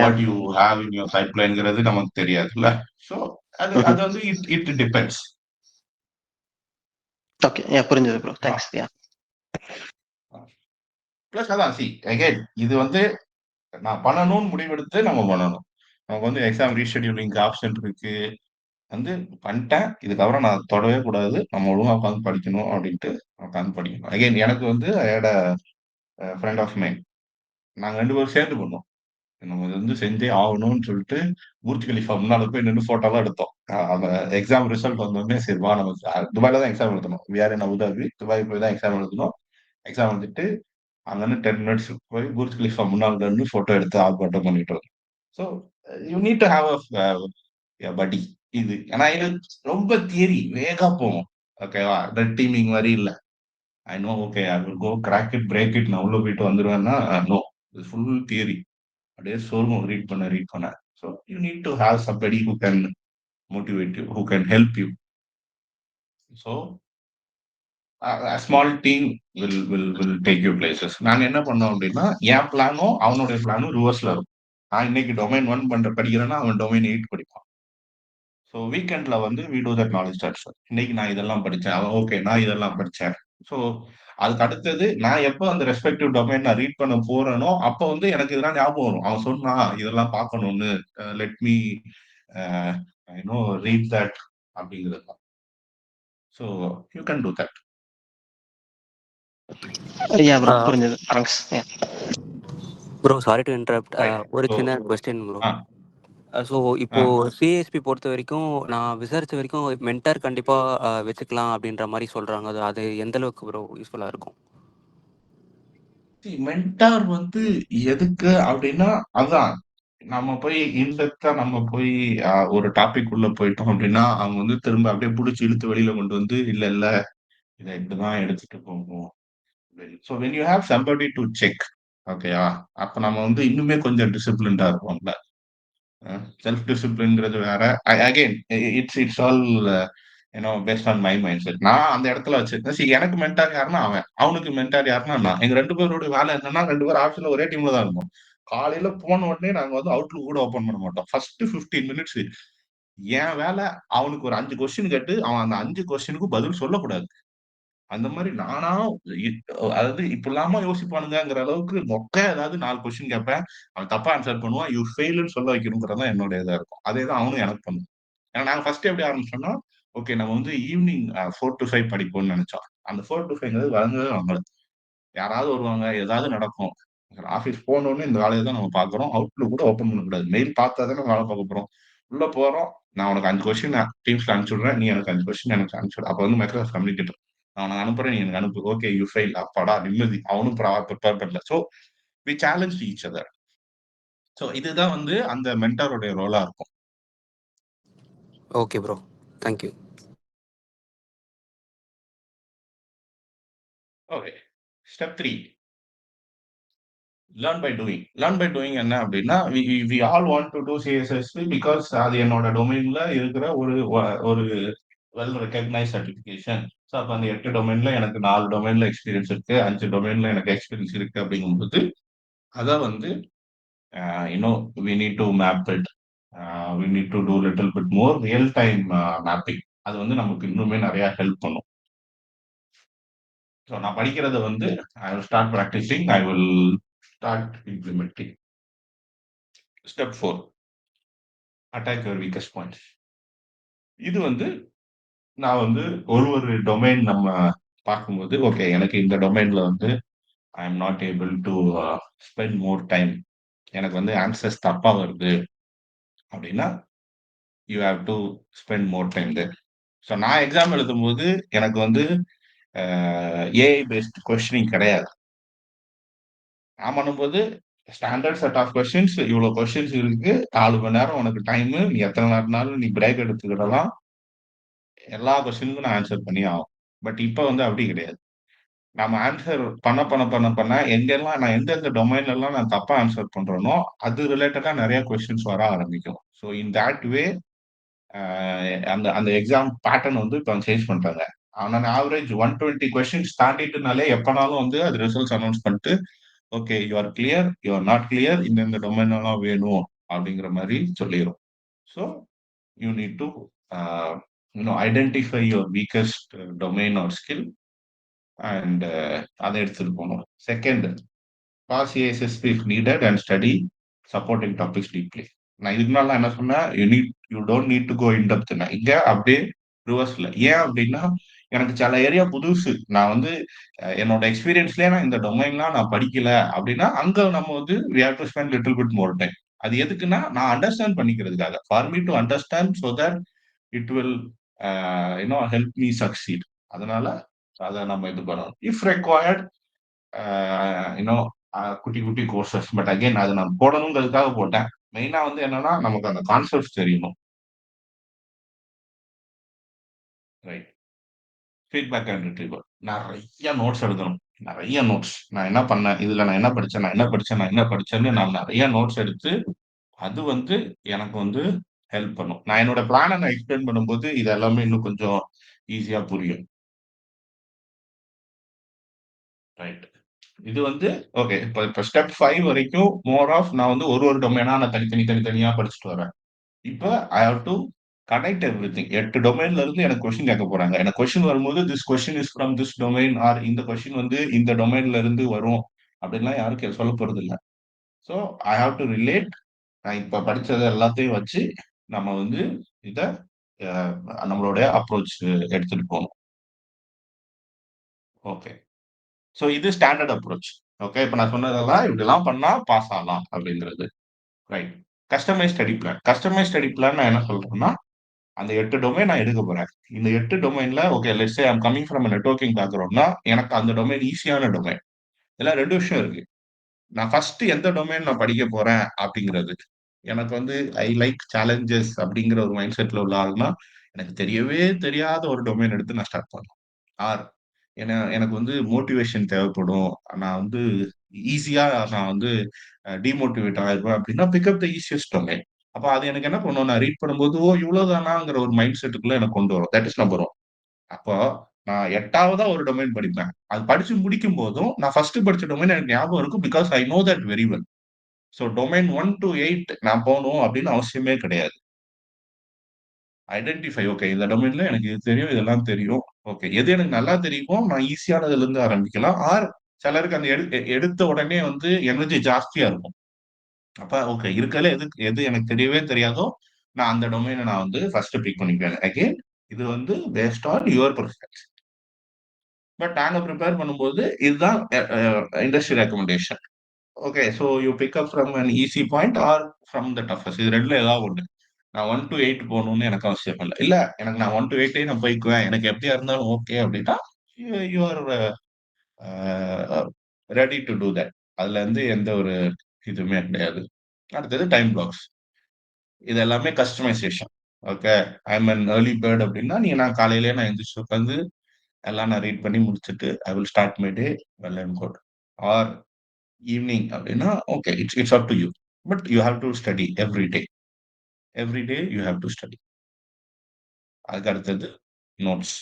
A: What you have in your பைப்லைன்ங்கிறது நமக்கு தெரியாதுல்ல. ஸோ அது வந்து இட் டிபெண்ட்ஸ்.
C: ஓகே, புரிஞ்சது ப்ரோ. தேங்க்ஸ்.
A: பிளஸ் அதான் அகைன் இது வந்து நான் பண்ணணும்னு முடிவெடுத்து நம்ம பண்ணணும். நமக்கு வந்து எக்ஸாம் ரீஷெடியூலிங் ஆப்ஷன் இருக்கு. வந்து பண்ணிட்டேன், இதுக்கப்புறம் நான் தொடவே கூடாது, நம்ம ஒழுங்கா உட்காந்து படிக்கணும் அப்படின்ட்டு உட்காந்து படிக்கணும். அகைன் எனக்கு வந்து I had a friend of mine. நாங்க 2 பேரும் சேர்ந்து பண்ணோம். நம்ம இது வந்து செஞ்சே ஆகணும்னு சொல்லிட்டு பூர்ஜ் கலிஃபா முன்னால போய் நின்னு ஃபோட்டோலாம் எடுத்தோம். அந்த எக்ஸாம் ரிசல்ட் வந்தோனே சரி வா நம்ம துபாய்ல தான் எக்ஸாம் எழுதணும். We are in Abu Dhabi. Dubai போய் தான் எக்ஸாம் எழுதணும். எக்ஸாம் எழுதிட்டு அங்க இருந்து 10 மினிட்ஸ் போய் பூர்ஜ் கலிஃபா முன்னால நின்னு ஃபோட்டோ எடுத்து ஆர்ப்பாட்டம் பண்ணிட்டு வந்தோம். So you need to have படி இது. ஏன்னா இது ரொம்ப தியரி வேகா போகும். ஓகேவா? ரெட் டீமிங் மாரி இல்ல. I know okay I will go crack it, break it, நான் உள்ள போயிட்டு வந்துருவேன்னா நோ. இது ஃபுல் தியரி. அப்படியே சோர்வும் ரீட் பண்ண. So you need to have somebody who can motivate you, who can help you. So small team will take you places. நாங்க என்ன பண்ணோம் அப்படின்னா என் பிளானும் அவனுடைய பிளானும் ரிவர்ஸ்ல இருக்கும். நான் இன்னைக்கு டொமைன் 1 படிக்கிறேன்னா அவன் டொமைன் 8 படிப்பான். ஸோ வீக்கெண்ட்ல வந்து we do that knowledge transfer. இன்னைக்கு நான் இதெல்லாம் படிச்சேன், அவன் ஓகே நான் இதெல்லாம் படிச்சேன். ஸோ அதுக்கு அடுத்தது நான் எப்போ அந்த ரெஸ்பெக்டிவ் டொமைன் நான் ரீட் பண்ண போறேனோ அப்போ வந்து எனக்கு இதெல்லாம் ஞாபகம் வரும். அவன் சொன்னா இதெல்லாம் பார்க்கணும்னு, let me you know read that அப்படிங்கிறது தான். So you can do that.
C: Bro புரிஞ்சது. Thanks.
B: Bro sorry to interrupt. ஒரு சின்ன கொஸ்டின் ப்ரோ. ஸோ இப்போ சிஎஸ்பி பொறுத்த வரைக்கும் நான் விசாரிச்ச வரைக்கும் மென்டார் கண்டிப்பா வச்சுக்கலாம் அப்படின்ற மாதிரி சொல்றாங்க. அது எந்த அளவுக்கு ப்ரோ யூஸ்ஃபுல்லா இருக்கும்?
A: மென்டார் வந்து எதுக்கு அப்படின்னா அதான் நம்ம போய் இன்டெப்தா நம்ம போய் ஒரு டாபிக் உள்ள போயிட்டோம் அப்படின்னா அவங்க வந்து திரும்ப அப்படியே புடிச்சு இழுத்து வெளியில கொண்டு வந்து இல்ல இல்ல இதை இப்படிதான் எடுத்துட்டு போகணும். So when you have somebody to check, ஓகேயா, அப்ப நம்ம வந்து இன்னுமே கொஞ்சம் டிசிப்ளின்டா இருப்போம்ல. செல்ஃப் டிசிப்ளின்ங்கிறது வேற. Again it's all based on my mind set. நான் அந்த இடத்துல வச்சிருக்கேன். சரி எனக்கு மென்டார் யாருன்னா அவன், அவனுக்கு மென்டார் யாருன்னா நான். எங்க 2 பேரோட வேலை என்னன்னா 2 பேரும் ஆஃபீஸ்ல ஒரே டீம்ல தான் இருந்தோம். காலையில போன உடனே நாங்க வந்து அவுட்லுக் கூட ஓபன் பண்ண மாட்டோம். ஃபர்ஸ்ட் 15 மினிட்ஸ் என் வேலை அவனுக்கு ஒரு 5 கொஸ்டின் கேட்டு அவன் அந்த 5 கொஸ்டினுக்கும் பதில் சொல்லக்கூடாது. அந்த மாதிரி நானா அதாவது இப்படிலாமா யோசிப்பானுங்கிற அளவுக்கு மொக்கையா ஏதாவது 4 கொஸ்டின் கேட்பேன். அவன் தப்பா ஆன்சர் பண்ணுவான். யூ ஃபெயில்னு சொல்ல வைக்கணுங்கிறது தான் என்னோட இதா இருக்கும். அதே தான் அவனும் எனக்கு பண்ணும். ஏன்னா நாங்க ஃபர்ஸ்ட் எப்படி ஆரம்பிச்சோம்னா, ஓகே நம்ம வந்து ஈவினிங் 4 to 5 படிப்போம்னு நினைச்சோம். அந்த 4 to 5ங்கிறது வரவே வரல. யாராவது வருவாங்க, ஏதாவது நடக்கும். ஆஃபீஸ் போனோனே இந்த வேலையை தான் நம்ம பார்க்குறோம். அவுட்லுக் கூட ஓப்பன் பண்ணக்கூடாது. மெயில் பார்த்தா தானே வேலை பார்க்க போறோம். உள்ள போறோம். நான் உனக்கு 5 கொஸ்டின் டீம்ஸ்ல அனுப்பிச்சு விடுறேன். நீ எனக்கு 5 கொஸ்டின் எனக்கு அனுப்பிச்சு விடு. அப்ப வந்து மைக்ரோசாஃப்ட் கம்யூனிகேட்டர். நான் உனக்கு அனுப்புறேன். நீ எனக்கு அனுப்பு. Okay you fail. அப்பாடா நிம்மதி. அவனும் ப்ரிப்பேர் பண்ணல. So we challenge each other. So இதுதான் வந்து அந்த மென்டாரோட ரோலா இருக்கும்.
B: Okay bro, thank you.
A: Okay, step 3 learn by doing. Learn by doing என்ன அப்படின்னா we all want to do CSSP because அது என்னோட டொமைன்ல இருக்கிற ஒரு ஒரு வெல் ரெகக்னைஸ் சர்டிஃபிகேஷன். ஸோ அப்போ அந்த 8 டொமைன்ல எனக்கு 4 டொமைன்ல எக்ஸ்பீரியன்ஸ் இருக்கு, 5 டொமைன்ல எனக்கு எக்ஸ்பீரியன்ஸ் இருக்கு அப்படிங்கும்போது அதை வந்து இன்னும் we need to map it. We need to do little bit more real time mapping. அது வந்து நமக்கு இன்னுமே நிறைய ஹெல்ப் பண்ணும். ஸோ நான் படிக்கிறத வந்து I will start practising, I will start implementing. Step 4 attack your weakest points. இது வந்து நான் வந்து ஒரு டொமைன் நம்ம பார்க்கும்போது ஓகே எனக்கு இந்த டொமைன்ல வந்து I am not able to spend more time, எனக்கு வந்து ஆன்சர்ஸ் தப்பா வருது அப்படின்னா you have to spend more time there. So நான் எக்ஸாம் எழுதும்போது எனக்கு வந்து ஏஐ பேஸ்ட் கொஸ்டினிங் கிடையாது. நான் பண்ணும்போது ஸ்டாண்டர்ட் செட் ஆஃப் கொஸ்டின்ஸ், இவ்வளோ கொஸ்டின்ஸ் இருக்கு, 4 மணி நேரம் உனக்கு டைமு, நீ எத்தனை நேரம்னாலும் நீ பிரேக் எடுத்துக்கிடலாம், எல்லா கொஸ்டினுக்கும் நான் ஆன்சர் பண்ணி ஆகும். பட் இப்போ வந்து அப்படி கிடையாது. நம்ம ஆன்சர் பண்ண எங்கெல்லாம் நான் எந்தெந்த டொமைன்லாம் நான் தப்பா ஆன்சர் பண்றேனோ அது ரிலேட்டடா நிறைய கொஸ்டின்ஸ் வர ஆரம்பிக்கும். ஸோ இன் தட் வே அந்த அந்த எக்ஸாம் பேட்டர்ன் வந்து இப்போ சேஞ்ச் பண்றாங்க. ஆனால் ஆவரேஜ் 120 கொஸ்டின்ஸ் தாண்டிட்டுனாலே எப்பனாலும் வந்து அது ரிசல்ட்ஸ் அனௌன்ஸ் பண்ணிட்டு okay you are clear, you are not clear, இந்த டொமைன் எல்லாம் வேணும் அப்படிங்கிற மாதிரி சொல்லிடும். So you need to identify your weakest domain or skill and அதை எடுத்துட்டு போகணும். Second, pass ASSP if needed and study supporting topics deeply. நான் இதுக்கு மேல என்ன சொன்னேன், you don't need to go in depth. இங்க அப்படியே ரிவர்ஸ்ல. ஏன் அப்படின்னா எனக்கு சில ஏரியா புதுசு. நான் வந்து என்னோட எக்ஸ்பீரியன்ஸ்லயே நான் இந்த டொமைன்லாம் நான் படிக்கல அப்படின்னா அங்க நம்ம வந்து we have to spend little bit more time. அது எதுக்குன்னா நான் அண்டர்ஸ்டாண்ட் பண்ணிக்கிறதுக்காக, for me to understand so that it will help me succeed. அதனால அதை நம்ம இது பண்ணணும். இஃப் ரெக்வயர்ட் யூனோ குட்டி குட்டி கோர்சஸ், பட் அகைன் அது நான் போடணுங்கிறதுக்காக போட்டேன். மெயினா வந்து என்னன்னா நமக்கு அந்த கான்செப்ட்ஸ் தெரியணும். ரைட். Feedback and retrieval. நிறைய நோட்ஸ் எழுதணும். நிறைய நோட்ஸ். நான் என்ன பண்ணேன், இதுல நான் என்ன படிச்சேன், நான் என்ன படிச்சேன், நான் என்ன படிச்சேன்னு நான் நிறைய நோட்ஸ் எடுத்து அது வந்து எனக்கு வந்து ஹெல்ப் பண்ணும். நான் என்னோட பிளானை நான் எக்ஸ்பிளைன் பண்ணும்போது இது எல்லாமே இன்னும் கொஞ்சம் ஈஸியா புரியும். ரைட். இது வந்து ஓகே. இப்ப ஸ்டெப் 5 வரைக்கும் மோர் ஆஃப் நான் வந்து ஒரு டொமைனா நான் தனித்தனியா படிச்சுட்டு வரேன். இப்ப I have to connect everything. 8 டொமைன்ல இருந்து எனக்கு கொஸ்டின் கேட்க போறாங்க. எனக்கு கொஸ்டின் வரும்போது this question is from this domain or இந்த கொஸ்டின் வந்து இந்த டொமைன்ல இருந்து வரும் அப்படின்லாம் யாரும் சொல்ல போறது இல்ல. So I have to relate. நான் இப்ப படிச்சது எல்லாத்தையும் வச்சு நம்ம வந்து இத நம்மளுடைய அப்ரோச் எடுத்துட்டு போகணும். ஓகே. ஸோ இது ஸ்டாண்டர்ட் அப்ரோச். ஓகே. இப்ப நான் சொன்னதெல்லாம் இப்படிலாம் பண்ணா பாஸ் ஆகலாம் அப்படிங்கிறது. Right. Customize study plan. Customize study plan நான் என்ன சொல்றேன்னா, அந்த 8 டொமைன் நான் எடுக்க போறேன். இந்த 8 டொமைன்ல okay let's say I am coming from networking பேக்ரவுண்ட்னா எனக்கு அந்த டொமைன் ஈஸியான டொமைன். இதுல 2 விஷயம் இருக்கு. நான் ஃபர்ஸ்ட் எந்த டொமைன் நான் படிக்க போறேன் அப்படிங்கிறது. எனக்கு வந்து ஐ லைக் சேலஞ்சஸ் அப்படிங்கிற ஒரு மைண்ட் செட்ல உள்ள ஆள்னா, எனக்கு தெரியவே தெரியாத ஒரு டொமைன் எடுத்து நான் ஸ்டார்ட் பண்ணணும். ஆர் எனக்கு வந்து மோட்டிவேஷன் தேவைப்படும். நான் வந்து ஈஸியா நான் வந்து டிமோட்டிவேட் ஆயிருவேன் அப்படின்னா, பிக்கப் த ஈஸியஸ்ட் டொமைன். அப்ப அது எனக்கு என்ன பண்ணும், நான் ரீட் பண்ணும்போது, ஓ! இவ்வளவுதானாங்கிற ஒரு மைண்ட் செட்டுக்குள்ள எனக்கு கொண்டு வரும். That is number 1. அப்போ நான் 8வதா ஒரு டொமைன் படிப்பேன். அது படிச்சு முடிக்கும் போதும், நான் ஃபர்ஸ்ட் படிச்ச டொமைன் எனக்கு ஞாபகம் இருக்கும். Because I know that very well. So domain 1 to 8 நான் போணும் அப்படின்னு அவசியமே கிடையாது. ஐடென்டிஃபை ஓகே இந்த டொமைன்ல எனக்கு இது தெரியும், இதெல்லாம் தெரியும். ஓகே எது எனக்கு நல்லா தெரியுமோ நான் ஈஸியானதுல இருந்து ஆரம்பிக்கலாம். ஆர் சிலருக்கு அந்த எடுத்த உடனே வந்து எனர்ஜி ஜாஸ்தியா இருக்கும். அப்ப ஓகே இருக்கறதுல எது எது எனக்கு தெரியவே தெரியாதோ, நான் அந்த டொமைன நான் வந்து ஃபர்ஸ்ட் பிக் பண்ணிக்குவேன். அகைன் இது வந்து based on your perspective. But நாங்க பிரிப்பேர் பண்ணும்போது இதுதான் industry recommendation. Okay. So you pick up from an easy point or from the toughest. இது 2ல ஏதாவது ஒண்ணு. நான் 1 டூ 8 போகணும்னு எனக்கு அவசியம் இல்ல. இல்ல எனக்கு நான் 1 டூ 8 நான் போய்க்குவேன். எனக்கு எப்படியா இருந்தாலும் ஓகே அப்படின்னா, you are ready to do that. அதுல இருந்து எந்த ஒரு இதுவுமே கிடையாது. அடுத்தது டைம் பிளாக்ஸ். இது எல்லாமே customization. Okay. I am an early bird அப்படின்னா, நான் காலையிலேயே நான் எந்திரிச்சு உட்காந்து எல்லாம் நான் ரீட் பண்ணி முடிச்சுட்டு, I will start my day well and good. Or evening அப்படின்னா, okay it's it's up to you. But you have to study every day. Every day you have to study. அதுக்கு அடுத்தது நோட்ஸ்.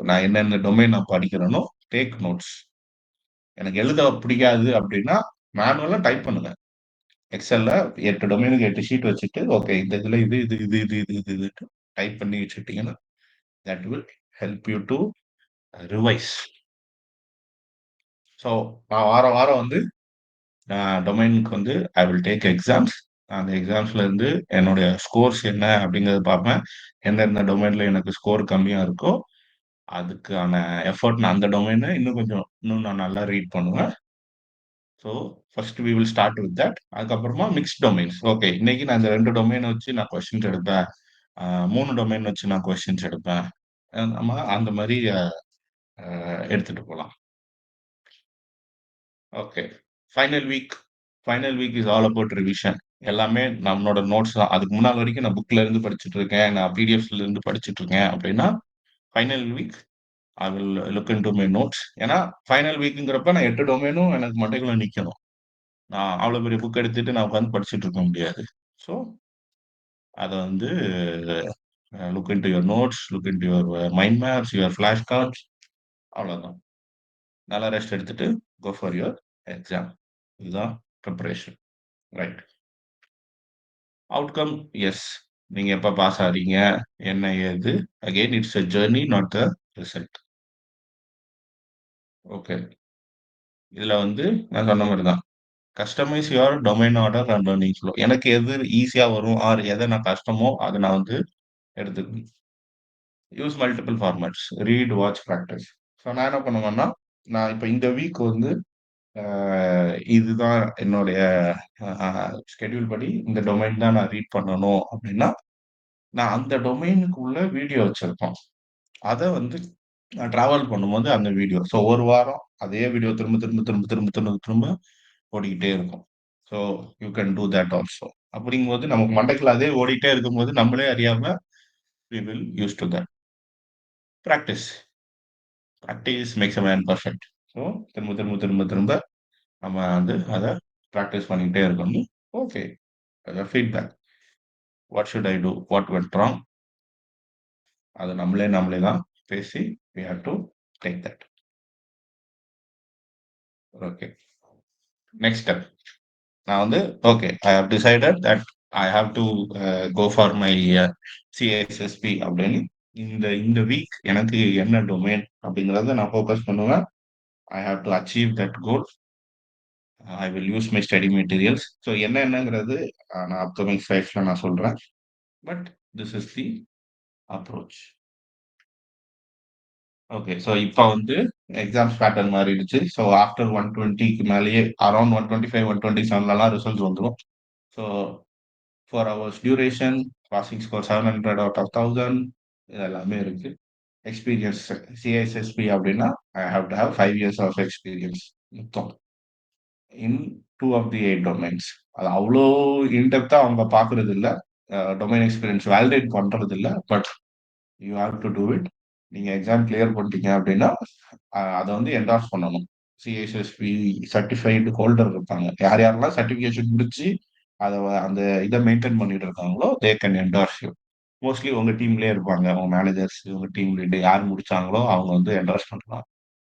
A: நான் என்னென்ன domain நான் படிக்கிறேனோ take notes. எனக்கு எழுத பிடிக்காது அப்படின்னா மேனுவலா டைப் பண்ணுங்க. எக்ஸல்ல 8 டொமைனுக்கு 8 ஷீட் வச்சுட்டு ஓகே இந்த இதுல இது டைப் பண்ணி வச்சுட்டீங்கன்னா that will help you to revise. So நான் வாரம் வாரம் வந்து டொமைனுக்கு வந்து ஐ வில் டேக் எக்ஸாம்ஸ். அந்த எக்ஸாம்ஸ்ல இருந்து என்னுடைய ஸ்கோர்ஸ் என்ன அப்படிங்கறத பார்ப்பேன். எந்தெந்த டொமைன்ல எனக்கு ஸ்கோர் கம்மியா இருக்கோ அதுக்கான எஃபர்ட் நான் அந்த டொமைனை இன்னும் நான் நல்லா ரீட் பண்ணுவேன். So first we will start with that. அதுக்கப்புறமா மிக்ஸ்ட் டொமைன்ஸ். ஓகே இன்னைக்கு நான் இந்த 2 டொமைனை வச்சு நான் கொஸ்டின்ஸ் எடுப்பேன். 3 டொமைன் வச்சு நான் கொஸ்டின்ஸ் எடுப்பேன். நம்ம அந்த மாதிரி எடுத்துட்டு போகலாம். Okay. Final week. Final week is all about revision. எல்லாமே நம்மளோட நோட்ஸ் தான். அதுக்கு முன்னாள் வரைக்கும் நான் புக்ல இருந்து படிச்சுட்டு இருக்கேன். நான் பிடிஎஃப்ல இருந்து படிச்சுட்டு இருக்கேன் அப்படின்னா, final week I will look into my notes. ஏன்னா ஃபைனல் வீக்ங்கிறப்ப நான் 8 டொமைனும் எனக்கு மண்டைக்குள்ள நிக்கணும். நான் அவ்வளவு பெரிய புக் எடுத்துட்டு நான் உட்காந்து படிச்சுட்டு இருக்க முடியாது. ஸோ அத வந்து look into your notes, look into your mind maps, your flash cards. அவ்வளவுதான். நல்லா ரெஸ்ட் எடுத்துட்டு கோ ஃபார் யுவர் எக்ஸாம். இதுதான் ப்ரிப்பரேஷன். ரைட். Outcomes. நீங்க எப்ப பாஸ் ஆறீங்க, என்ன ஏது? Again it's a journey, not a result. Okay. இதுல வந்து நான் சொன்ன மாரி தான். Customize your domain order and learning flow. எனக்கு எது ஈஸியா வரும் ஆர் எத நான் கஷ்டமோ அத நான் வந்து எடுத்துக்கணும். Use multiple formats. Read, watch, practice. So நான் என்ன பண்ணுவேன்னா, நான் இப்ப இந்த வீக் வந்து அ இதுதான் என்னுடைய ஸ்கெட்யூல் படி இந்த டொமைன் தான் நான் ரீட் பண்ணணும் அப்டின்னா, நான் அந்த டொமைனுக்குள்ள வீடியோ வச்சிருப்போம். அத வந்து நான் டிராவல் பண்ணும்போது அந்த வீடியோ. ஸோ 1 வாரம் அதே வீடியோ திரும்ப, திரும்ப, திரும்ப, திரும்ப, திரும்ப, திரும்ப ஓடிக்கிட்டே இருக்கும். So you can do that also. அப்படிங்கும்போது நமக்கு மண்டைக்குள்ள அதே ஓடிட்டே இருக்கும்போது, நம்மளே அறியாம we will used to that. Practice. Practice makes a man perfect. So திரும்ப, திரும்ப, திரும்ப, திரும்ப நம்ம வந்து அத பிராக்டிஸ் பண்ணிக்கிட்டே இருக்கணும். Okay. Feedback. What should I do? What went wrong? அத நம்மளே தான் பேசி we have to take that. Okay. Next step. நான் வந்து okay, I have decided that I have to go for my CSSP அப்படின்னு இந்த இந்த வீக் எனக்கு என்ன டொமைன் அப்படிங்கிறத நான் ஃபோக்கஸ் பண்ணுவேன். I have to achieve that goal. I will use my study materials. So என்னங்கிறது நான் அப்கமிங் ஸ்லைட்ஸ்ல நான் சொல்றேன். But this is the approach. Okay. So இப்போ வந்து எக்ஸாம்ஸ் பேட்டர்ன் மாறிடுச்சு. ஸோ ஆஃப்டர் 120க்கு மேலேயே அரௌண்ட் 125, 127லலாம் ரிசல்ட்ஸ் வந்துரும். So 4 hours duration, passing score 700 out of 1000 இது எல்லாமே இருக்கு. எக்ஸ்பீரியன்ஸ் சிஎஸ்எஸ்பி அப்படின்னா I have to have 5 years of experience மொத்தம் இன் 2 ஆஃப் தி 8 டொமைன்ஸ். அது அவ்வளோ இன்டெப்தா அவங்க பார்க்கறது இல்ல. டொமைன் எக்ஸ்பீரியன்ஸ் வேலிடேட் பண்றது இல்ல. But you have to do it. நீங்க எக்ஸாம் கிளியர் பண்ணிட்டீங்க அப்படின்னா அதை வந்து என்டார்ஸ் பண்ணணும். சிஎஸ்எஸ்பி சர்டிஃபைடு ஹோல்டர் இருப்பாங்க. யார் யாரெல்லாம் சர்டிஃபிகேஷன் முடிச்சு அதை அந்த இதை மெயின்டைன் பண்ணிட்டு இருக்காங்களோ they can endorse you. Mostly உங்க டீம்லயே இருப்பாங்க, உங்க மேனேஜர்ஸ், உங்க டீம் லீடு யார் முடிச்சாங்களோ அவங்க வந்து என்டார்ஸ் பண்ணலாம்.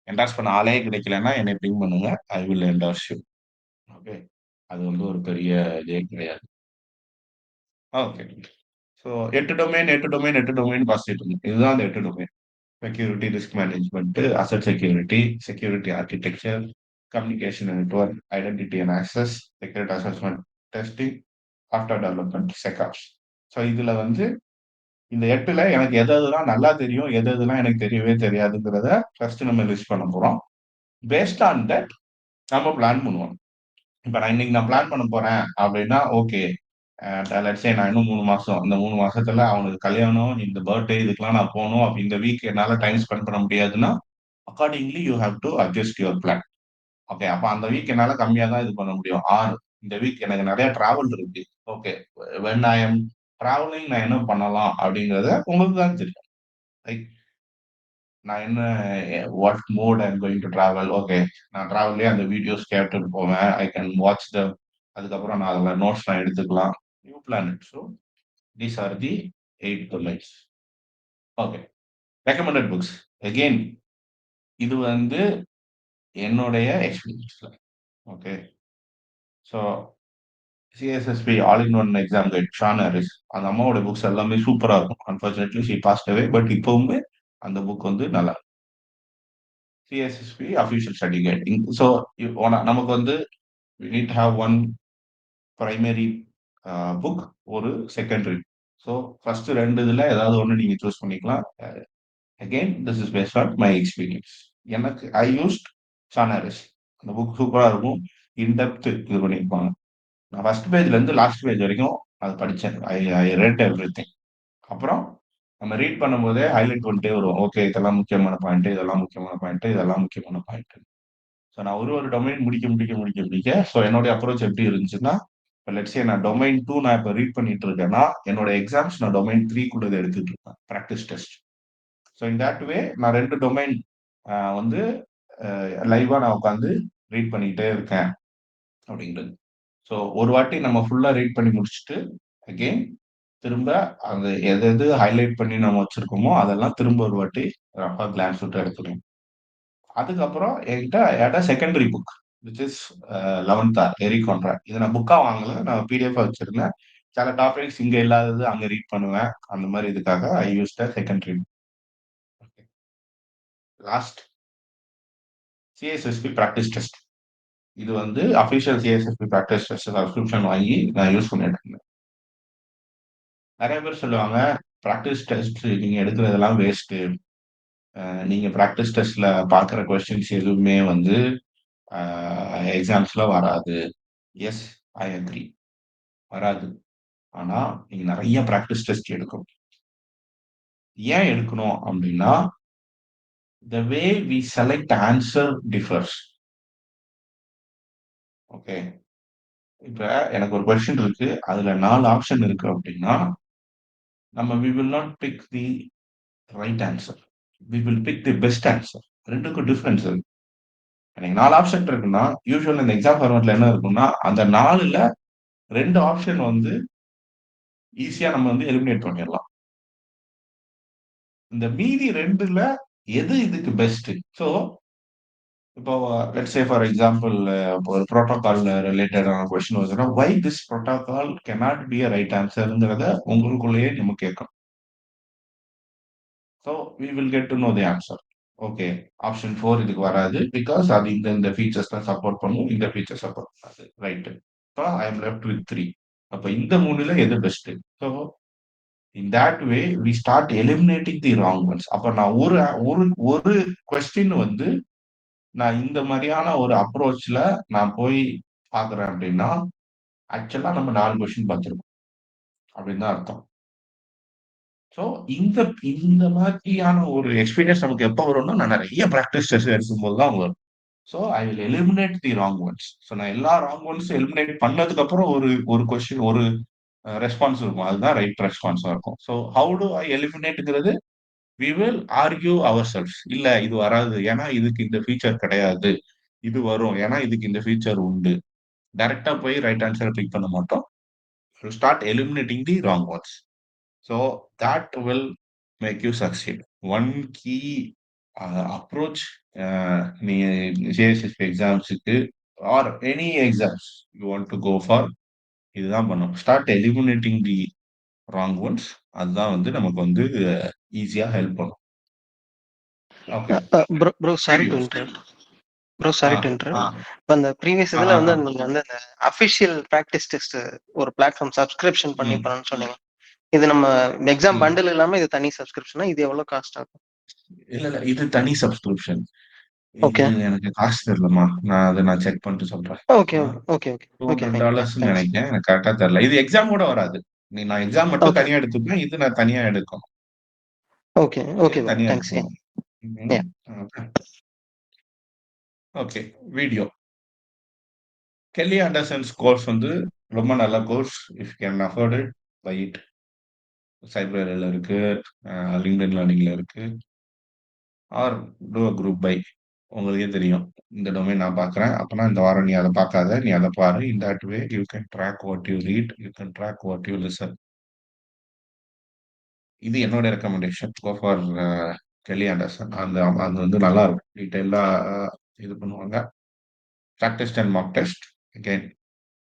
A: என்டார்ஸ் பண்ண ஆளே கிடைக்கலன்னா என்னை பிங் பண்ணுங்க, I will endorse you. Okay. அது வந்து ஒரு பெரிய இதே கிடையாது. Okay. So 8 domain 8 domain 8 domain பார்த்துட்டு இருந்தோம். இதுதான் அந்த 8 domain. Security, risk management, asset security, security architecture, communication network, identity and access, security assessment, testing, software development, செக்ஆப்ஸ். So இதுல வந்து இந்த 8ல எனக்கு எது எதுலாம் நல்லா தெரியும், எது எதுலாம் எனக்கு தெரியவே தெரியாதுங்கிறத ஃபர்ஸ்ட் நம்ம லிஸ்ட் பண்ண போறோம். பேஸ்ட் ஆன் தட் நம்ம பிளான் பண்ணுவோம். இப்ப நான் இன்னைக்கு பிளான் பண்ண போறேன் அப்படின்னா, ஓகே, லெட்ஸ் சே நான் இன்னும் 3 மாசம். இந்த 3 மாசத்துல அவனுக்கு கல்யாணம், இந்த பர்த்டே இதுக்கெல்லாம் நான் போணும். அப்ப இந்த வீக் என்னால டைம் ஸ்பெண்ட் பண்ண முடியாதுன்னா, accordingly you have to adjust your plan. Okay. அப்ப அந்த வீக் என்னால கம்மியா தான் இது பண்ண முடியும். ஆர் இந்த வீக் எனக்கு நிறைய டிராவல் இருக்கு. Okay. When I am travelling நான் என்ன பண்ணலாம் அப்படிங்கிறத உங்களுக்கு தான் தெரியும். ரைட். நான் என்ன what mode I am going to travel. Okay. நான் டிராவல்லே அந்த வீடியோஸ் கேட்டுட்டு போவேன். ஐ கேன் வாட்ச் த அதுக்கப்புறம் நான் அதில் நோட்ஸ் நான் எடுத்துக்கலாம். New plan it. So these are the 8 domains. Okay. Recommended books. Again இது வந்து என்னுடைய எக்ஸ்பீரியன்ஸ்ல. Okay. So CISSP all in one exam guide, Shon Harris. அந்த அம்மாவோட புக்ஸ் எல்லாமே சூப்பரா இருக்கும். Unfortunately she passed away. But இப்பவுமே அந்த புக் வந்து நல்லா இருக்கும். CISSP official study guide. So நமக்கு வந்து we need to have one primary book, ஒரு செகண்டரி. ஸோ ஃபர்ஸ்ட் 2 இதுல ஏதாவது ஒன்று நீங்க சூஸ் பண்ணிக்கலாம். Again this is based on my experience. எனக்கு ஐ யூஸ்ட் ஷான் ஹாரிஸ். அந்த புக் சூப்பரா இருக்கும். இன்டெப்த் இது பண்ணியிருப்பாங்க. நான் ஃபர்ஸ்ட் பேஜ்ல இருந்து லாஸ்ட் பேஜ் வரைக்கும் அது படிச்சேன். I read everything. அப்புறம் நம்ம ரீட் பண்ணும்போதே ஹைலைட் பண்ணிட்டே வருவோம். ஓகே, இதெல்லாம் முக்கியமான பாயிண்ட், இதெல்லாம் முக்கியமான பாயிண்ட், இதெல்லாம் முக்கியமான பாயிண்ட். ஸோ நான் ஒரு டொமைன் முடிக்க ஸோ என்னுடைய அப்ரோச் எப்படி இருந்துச்சுன்னா, இப்போ லெட்ஸ் சே நான் டொமைன் 2 நான் இப்போ ரீட் பண்ணிட்டு இருக்கேன்னா, என்னோட எக்ஸாம்ஸ் நான் டொமைன் 3 கூட எடுத்துட்டு இருக்கேன், practice test. So in that வே நான் 2 டொமைன் வந்து லைவா நான் உட்காந்து ரீட் பண்ணிக்கிட்டே இருக்கேன் அப்படிங்கிறது. ஸோ ஒரு வாட்டி நம்ம ஃபுல்லா ரீட் பண்ணி முடிச்சுட்டு அகெயின் திரும்ப அந்த எது எது ஹைலைட் பண்ணி நம்ம வச்சிருக்கோமோ அதெல்லாம் திரும்ப ஒரு வாட்டி ரஃபா கிளான்ஸ் விட்டு எடுத்துக்கணும். அதுக்கப்புறம் என்கிட்ட secondary book, which is 11th or Eric contract. இத நான் புக்கா வாங்கல. நான் பிடிஎஃப்பா வச்சிருந்தேன். சில டாபிக்ஸ் இங்க இல்லாதது அங்க ரீட் பண்ணுவேன். அந்த மாரி இதுக்காக I used a secondary. Okay. Last CISSP practice test. இது வந்து official CISSP practice test subscription வாங்கி நான் யூஸ் பண்ணிட்டு இருந்தேன். நெறைய பேர் சொல்லுவாங்க, பிராக்டிஸ் டெஸ்ட் நீங்க எடுக்கிறதெல்லாம் வேஸ்ட்டு. நீங்க பிராக்டிஸ் டெஸ்ட்ல பார்க்குற கொஸ்டின்ஸ் எதுவுமே வந்து எக்ஸாம்ஸ்ல வராது. Yes, I agree. வராது. ஆனா, நீங்க நெறைய பிராக்டிஸ் டெஸ்ட் எடுக்கணும். ஏன் எடுக்கணும் அப்டின்னா, the way we select answer differs. Okay. இப்ப எனக்கு ஒரு கொஸ்டின் இருக்கு. அதுல 4 ஆப்ஷன் இருக்கு அப்டின்னா, நம்ம we will not pick the right answer. We will pick the best answer. 2க்கும் டிஃபரன்ஸ் இருக்கு. எனக்கு 4 ஆப்ஷன் இருக்குன்னா, யூசுவலா இந்த எக்ஸாம் ஃபார்மட்ல என்ன இருக்கும்னா, அந்த 4ல 2 ஆப்ஷன் வந்து ஈஸியா நம்ம வந்து எலிமினேட் பண்ணிறலாம். இந்த மீதி 2ல எது இதுக்கு பெஸ்ட்? ஸோ, இப்போ லெட்ஸ் சே ஃபார் எக்ஸாம்பிள் ஒரு புரோட்டோகால் ரிலேட்டடான கொஸ்டின் வருதுன்னா, why this protocol cannot be a right ஆன்சர்ங்கிறத உங்களுக்குள்ளேயே நம்ம கேட்கணும். So, we will get to know the answer. Okay. Option 4 இதுக்கு வராது. பிகாஸ் அது இந்த ஃபீச்சர்ஸ் தான் சப்போர்ட் பண்ணும். இந்த ஃபீச்சர் சப்போர்ட் பண்ணாது. Right. So, I am left with 3. அப்ப இந்த 3ல எது best? So, in that way we start eliminating the wrong ones. அப்ப நான் ஒரு ஒரு ஒரு கொஸ்டின் வந்து நான் இந்த மாதிரியான ஒரு அப்ரோச்ல நான் போய் பார்க்குறேன் அப்படின்னா, ஆக்சுவலா நம்ம 4 கொஸ்டின் பார்த்திருக்கோம். அப்படின்னு தான் அர்த்தம். ஸோ இந்த இந்த மாதிரியான ஒரு எக்ஸ்பீரியன்ஸ் நமக்கு எப்போ வரும்னா, நான் நெறைய பிராக்டிஸ் டெஸ்ட் எடுக்கும்போது தான் வரும். So I will eliminate the wrong ones. So நான் எல்லா ராங் ஒன்ஸும் எலிமினேட் பண்ணதுக்கு அப்புறம் ஒரு ஒரு கொஸ்டின் ஒரு ரெஸ்பான்ஸ் இருக்கும். அதுதான் ரைட் ரெஸ்பான்ஸா இருக்கும். ஸோ ஹவ் டு ஐ எலிமினேட்ங்கிறது we will argue ourselves. இல்ல இது வராது. ஏன்னா இதுக்கு இந்த ஃபீச்சர் கிடையாது. இது வரும். ஏன்னா இதுக்கு இந்த ஃபீச்சர் உண்டு. டைரக்ட்டா போய் ரைட் ஆன்ஸர பிக் பண்ண மாட்டோம். Start eliminating the wrong ones. So that will make you succeed. One key approach நீங்க சிஎஸ்எஸ்பி எக்ஸாம்ஸுக்கு or any exams you want to go for இதுதான் பண்ணணும். Start eliminating the wrong ones. அதுதான் வந்து நமக்கு வந்து ஈஸியா ஹெல்ப் பண்ணும். Okay.
C: Bro sorry to interrupt. இப்ப அந்த ப்ரீவியஸ் இதுல வந்து நீங்க வந்து அந்த அபிஷியல் பிராக்டிஸ் டெஸ்ட் ஒரு பிளாட்ஃபார்ம் சப்ஸ்கிரிப்ஷன் பண்ணி பண்ணணும்னு சொன்னீங்க. இது நம்ம எக்ஸாம் பண்டில் இல்லாம இது தனி சப்ஸ்கிரிப்ஷனா? இது எவ்வளவு காஸ்ட் ஆகும்?
A: இல்ல இது தனி சப்ஸ்கிரிப்ஷன்.
C: ஓகே.
A: இது எனக்கு காசு தெரியலமா. நான் செக் பண்ணிட்டு சொல்றேன்.
C: Okay okay okay okay.
A: $200 நினைக்கிறேன். எனக்கு கரெக்டா தெரியல. இது எக்ஸாம் கூட வராது. நான் எக்ஸாம் மட்டும் தனியா எடுத்துப்பேன். இது நான் தனியா எடுக்கணும்.
C: ஓகே ஓகே
A: தனியா
C: thanks.
A: Okay. Video Kelly Anderson's course வந்து ரொம்ப நல்ல course. If you can afford it, buy it. சைபர்ல இருக்கு, லிங்க்டின் லேர்னிங்ல இருக்கு. Or do a group buy. உங்களுக்கே தெரியும். இந்த டொமைன் நான் பார்க்குறேன். அப்பனா இந்த வாரம் நீ அத பார்க்காத. நீ அத பாரு. In that way you can track what you read. You can track what you listen. இது என்னோட recommendation. Go for Kelly Anderson. அது வந்து நல்லா இருக்கும். டீடைலா இது பண்ணுவாங்க. Practice and mock test. Again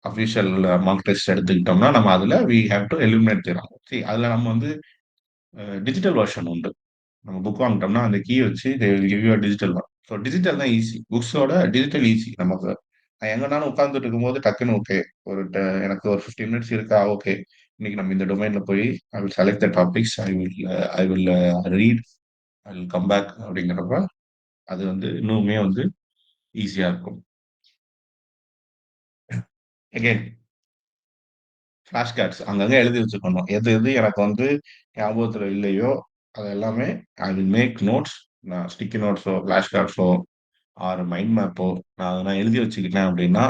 A: official mock test எடுத்துக்கிட்டோம்னா, நம்ம அதுல we have to eliminate the wrong. அதுல நம்ம வந்து டிஜிட்டல் வெர்ஷன் உண்டு. நம்ம புக் வாங்கிட்டோம்னா அந்த கீ வச்சு they will give you a digital one. So digital தான் ஈஸி. புக்ஸோட டிஜிட்டல் ஈஸி. நமக்கு நான் எங்கனாலும் உட்கார்ந்துட்டு இருக்கும்போது டக்குன்னு ஓகே எனக்கு ஒரு 15 மினிட்ஸ் இருக்கா, ஓகே இன்னைக்கு நம்ம இந்த டொமைன்ல போய் I will select the topics, I will read, I will come back அப்படிங்கிறப்ப அது வந்து இன்னுமே வந்து ஈஸியா இருக்கும். அகைன் ஃபிளாஷ் கார்ட்ஸ் அங்கங்க எழுதி வச்சுக்கணும். எது எது எனக்கு வந்து ஞாபகத்துல இல்லையோ அது எல்லாமே ஐ வில் மேக் நோட்ஸ். நான் ஸ்டிக்கி நோட்ஸோ ஃபிளாஷ் கார்ட்ஸோ ஆர் மைண்ட் மேப்போ நான் அதெல்லாம் எழுதி வச்சுக்கிட்டேன் அப்படின்னா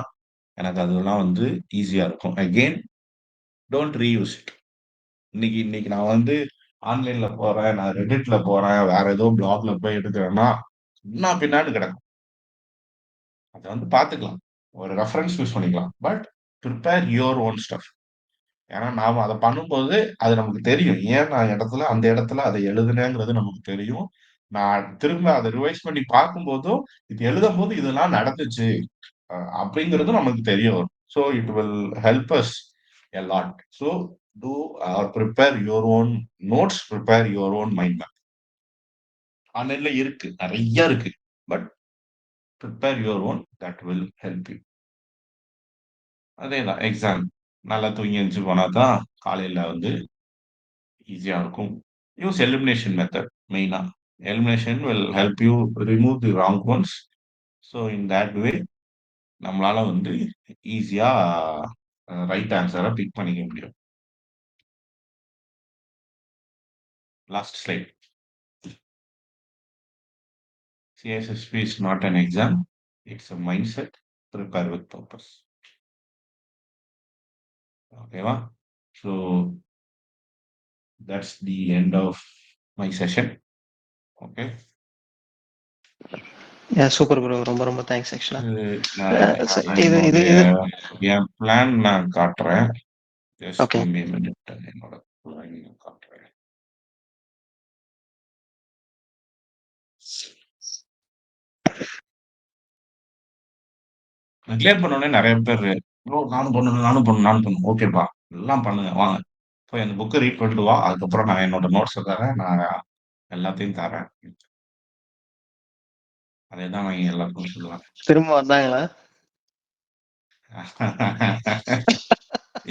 A: எனக்கு அதெல்லாம் வந்து ஈஸியா இருக்கும். Again don't reuse it. இன்னைக்கு இன்னைக்கு நான் வந்து ஆன்லைன்ல போறேன், நான் ரெடிட்ல போறேன், வேற ஏதோ பிளாக்ல போய் எடுக்கிறேன்னா நான் பின்னாடி கிடக்கும். அதை வந்து பார்த்துக்கலாம், ஒரு ரெஃபரன்ஸ் யூஸ் பண்ணிக்கலாம். But prepare your own stuff. ஏன்னா நாம அதை பண்ணும்போது அது நமக்கு தெரியும். ஏன் நான் அந்த இடத்துல அதை எழுதுனேங்கிறது நமக்கு தெரியும். நான் திரும்ப அதை ரிவைஸ் பண்ணி பார்க்கும்போதும் இது எழுதும் போது இதெல்லாம் நடந்துச்சு அப்படிங்கிறது நமக்கு தெரிய வரும். So it will help us a lot. So do or prepare your own notes, prepare your own mind map. ஆன்லைன்ல இருக்கு, நிறைய இருக்கு. But prepare your own, that will help you. அதேதான் எக்ஸாம். நல்லா தூங்கி எழுந்துச்சு போனா தான் காலையில வந்து ஈஸியா இருக்கும். யூஸ் எலிமினேஷன் மெத்தட் மெயினா. Elimination will help you remove the wrong ones. So in that way நம்மளால வந்து ஈஸியா ரைட் ஆன்சரை பிக் பண்ணிக்க முடியும். Last slide. CSSP is not an exam. It's a mindset. Prepare with purpose. ஓகேவா? So that's the end of my session. Okay.
C: Super bro. ரொம்ப ரொம்ப thanks ஆக்சுவலா. இது இது
A: என்னுடைய
C: இது
A: என் பிளான் நான் காட்டுறேன். Just
C: okay.
A: Give me a minute. என்னோட பிளான் காட்டுறேன். கிளியர் பண்ண உடனே நிறைய பேர் ப்ரோ நானும் பண்ணணும், நானும் பண்ணணும், நானும் பண்ணணும். ஓகேப்பா, எல்லாம் பண்ணுங்க, வாங்க போய் அந்த புக்கை ரீட் பண்ணிட்டு வா. அதுக்கப்புறம் நான் என்னோட நோட்ஸை தரேன், நான் எல்லாத்தையும் தரேன். அதே தான் நான் எல்லாருக்கும் சொல்லுவேன்.
C: திரும்ப வந்தாங்களா?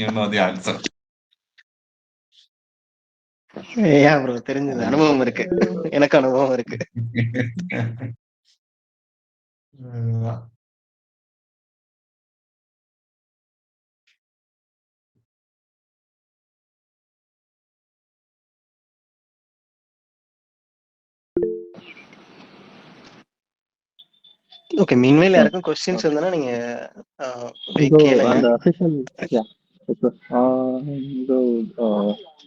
A: You know the answer.
C: ஏன் ப்ரோ? தெரிஞ்சது, அனுபவம் இருக்கு. எனக்கு அனுபவம் இருக்கு. ஓகே. மீன்வேல் யாருக்கும் கொஸ்டின்ஸ் இருந்தா நீங்க கேளுங்க.
D: அந்த அஃபிஷியல்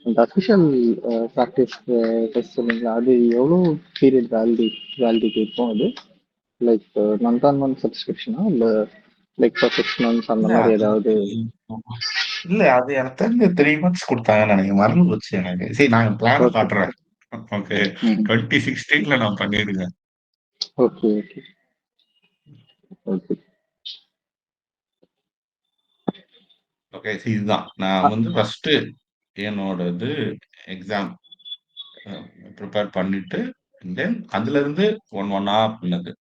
D: அந்த அஃபிஷியல் ப்ராக்டிஸ் டெஸ்ட் சொன்னீங்களா, அது எவ்வளோ பீரியட் வேலிடிட்டி இருக்கும்? அது லைக் மந்த் ஆன் மந்த் சப்ஸ்கிரிப்ஷனா இல்லை லைக் ஃபார் 6 months அந்த மாதிரி ஏதாவது?
A: இல்ல, அது எனக்கு தெரிஞ்ச 3 months கொடுத்தாங்கன்னு நினைக்கிறேன். மறந்து போச்சு எனக்கு. சரி, நான் பிளான் காட்டுறேன். ஓகே, 2016 நான் பண்ணிருக்கேன்.
D: Okay okay okay
A: okay. இதுதான் நான் வந்து ஃபர்ஸ்ட் என்னோட இது எக்ஸாம் ப்ரிப்பேர் பண்ணிட்டு தென் அதுல இருந்து ஒன்னா பண்ணது.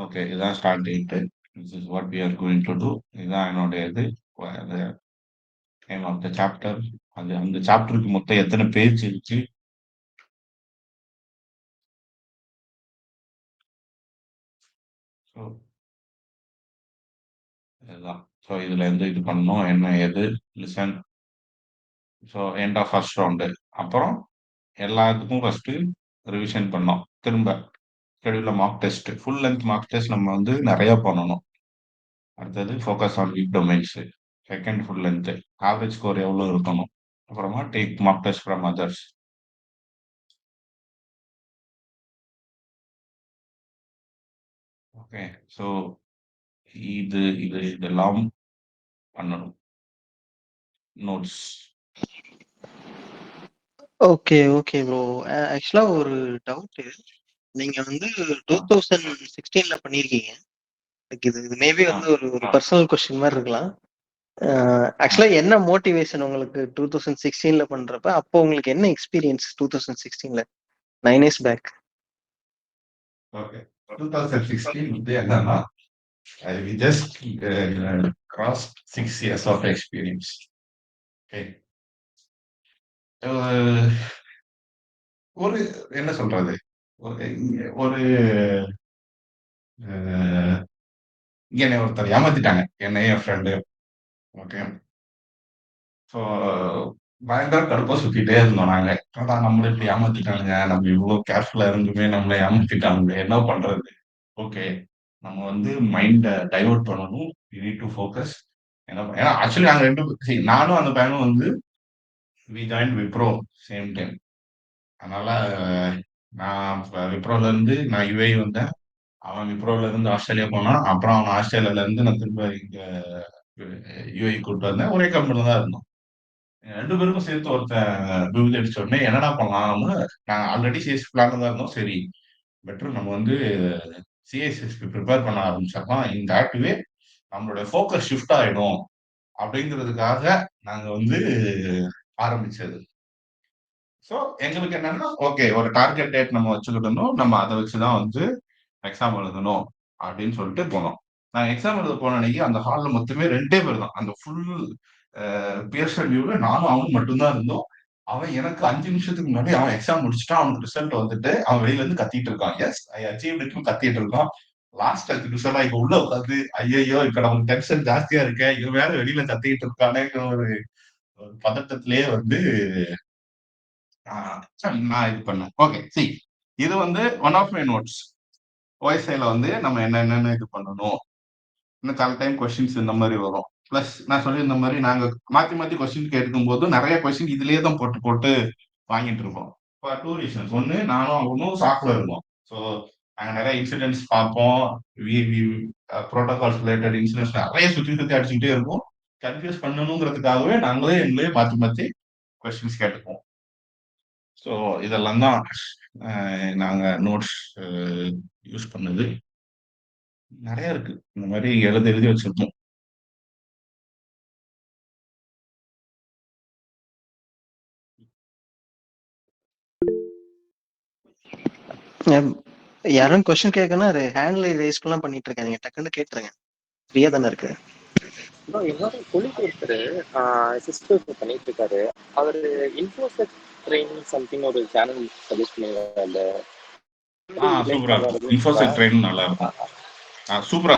A: ஓகே, இதுதான் start date. This is what we are going to do. இதுதான் என்னோட இது நேம் ஆஃப் த சாப்டர். அது அந்த சாப்டருக்கு மொத்தம் எத்தனை பேஜ் இருக்கு, இதுதான். ஸோ இதுல இருந்து இது பண்ணணும், என்ன எது listen. So end of first round. அப்புறம் எல்லாத்துக்கும் ஃபர்ஸ்ட் ரிவிஷன் பண்ணோம். திரும்ப ஷெடியூல்ல mock test, full length mock test நம்ம வந்து நிறைய பண்ணணும். அடுத்தது focus on weak domains. Second full length average score எவ்வளோ இருக்கணும். அப்புறமா take mock test from others. Okay. So இதெல்லாம் பண்ணணும். நோட்ஸ்.
C: Okay okay bro. ஆக்சுவலா ஒரு டவுட். நீங்க வந்து 2016ல பண்ணிருக்கீங்க. இது மேபி வந்து ஒரு பர்சனல் கொஸ்டின் மாதிரி இருக்கலாம். ஆக்சுவலா என்ன மோட்டிவேஷன் உங்களுக்கு 2016ல பண்றப்ப? அப்போ உங்களுக்கு என்ன எக்ஸ்பீரியன்ஸ் 2016ல 9 years பேக்?
A: ஓகே, 2016 வந்து என்னன்னா, we just crossed 6 years of experience. Okay. ஒரு என்ன சொல்றது, ஒரு என்னை ஒருத்தர் ஏமாத்திட்டாங்க, என்னைய என் ஃப்ரெண்டு. ஓகே. ஸோ பயங்கர கடுப்பா சுத்திட்டே இருந்தோம் நாங்க. அதான் நம்மள இப்படி ஏமாத்திட்டானுங்க, நம்ம இவ்வளவு கேர்ஃபுல்லா இருந்துமே நம்மள ஏமாத்திட்டாங்க, என்ன பண்றது? ஓகே, நம்ம வந்து மைண்ட டைவர்ட் பண்ணணும். You need to focus. ஏன்னா ஆக்சுவலி நாங்க நானும் அந்த பையனும் வந்து we join Wipro same time. அதனால நான் விப்ரோல இருந்து நான் யுஏஇ வந்தேன். அவன் விப்ரோல இருந்து ஆஸ்திரேலியா போனான். அப்புறம் அவன் ஆஸ்திரேலியால இருந்து நான் திரும்ப இங்க யுஏஇ கூப்பிட்டு வந்தேன். ஒரே கம்பெனில தான் இருந்தோம். 2 பேருக்கும் சேர்த்து ஒருத்தன் விபத்து அடிச்ச உடனே என்னடா பண்ணலாம்னு, நாங்க ஆல்ரெடி சேஸ் பிளான் தான் இருந்தோம். சரி, பெட்டர் நம்ம வந்து சிஎஸ்எஸ்பி ப்ரிப்பேர் பண்ண ஆரம்பிச்சோம்னா இந்த ஆக்டிவே நம்மளுடைய ஃபோக்கஸ் ஷிஃப்ட் ஆயிடும் அப்படிங்கிறதுக்காக நாங்க வந்து ஆரம்பிச்சது. ஸோ எங்களுக்கு என்னன்னா, ஓகே ஒரு டார்கெட் டேட் நம்ம வச்சுக்கிட்டோம், நம்ம அதை வச்சுதான் வந்து எக்ஸாம் எழுதணும் அப்படின்னு சொல்லிட்டு போனோம். நான் எக்ஸாம் எழுத போன அன்னைக்கு அந்த ஹால்ல மொத்தமே 2 பேர் தான். அந்த ஃபுல் பியர்சன் வியூல நானும் அவனும் மட்டும்தான் இருந்தோம். அவன் எனக்கு 5 நிமிஷத்துக்கு முன்னாடி அவன் எக்ஸாம் முடிச்சுட்டான். அவனுக்கு ரிசல்ட் வந்துட்டு அவன் வெளியில இருந்து கத்திட்டு இருக்கான். எஸ் ஐ அச்சீவ்ட் இட்னு கத்திட்டு இருக்கான். லாஸ்ட் அதுக்கு சொன்னா இப்ப உள்ள உட்காந்து ஐயோ இப்ப நமக்கு டென்ஷன் ஜாஸ்தியா இருக்கேன், இவன் வேற வெளியில கத்திட்டு இருக்கானேங்கிற ஒரு பதட்டத்திலேயே வந்து நான் இது பண்ணேன். ஓகே சி இது வந்து ஒன் ஆஃப் மை நோட்ஸ். ஓஎஸ்ஐல வந்து நம்ம என்னென்னு இது பண்ணணும், இன்னும் சில டைம் கொஸ்டின்ஸ் இந்த மாதிரி வரும். பிளஸ் நான் சொல்லியிருந்த மாதிரி நாங்க மாத்தி மாத்தி கொஸ்டின் கேட்கும் போது நிறைய கொஸ்டின் இதுலயே தான் போட்டு போட்டு வாங்கிட்டு இருக்கோம். இப்போ 2 ரீசன்ஸ். ஒன்று நானும் அவனும் சாஃப்ட்வேர் இருந்தோம். ஸோ நாங்கள் நிறைய இன்சிடென்ட்ஸ் பார்ப்போம். ப்ரோட்டோகால்ஸ் ரிலேட்டட் இன்சிடென்ட்ஸ் நிறைய சுற்றி சுற்றி அடிச்சுக்கிட்டே இருக்கும். கன்ஃபியூஸ் பண்ணணுங்கிறதுக்காகவே நாங்களே எங்களே மாற்றி மாற்றி கொஸ்டின்ஸ் கேட்டுப்போம். ஸோ இதெல்லாம் தான் நாங்கள் நோட்ஸ் யூஸ் பண்ணது. நிறைய இருக்கு இந்த மாதிரி எழுதி வச்சிருப்போம்.
C: யாரும் கொஸ்டின் கேட்கணும், அது ஹேண்ட்ல ரேஸ் எல்லாம் பண்ணிட்டு இருக்காங்க. டக்குன்னு கேட்டுருங்க, ஃப்ரீயா தானே இருக்கு.
E: என்னோட கொலிக் ஒருத்தர் சிஸ்டர் பண்ணிட்டு இருக்காரு. அவரு இன்ஃபோசெக் ட்ரெயின் சம்திங் ஒரு சேனல் சஜஸ்ட் பண்ணுவாங்க.
A: சூப்பரா இருக்கும். இன்ஃபோசெக் ட்ரெயின் நல்லா இருக்கும். சூப்பரா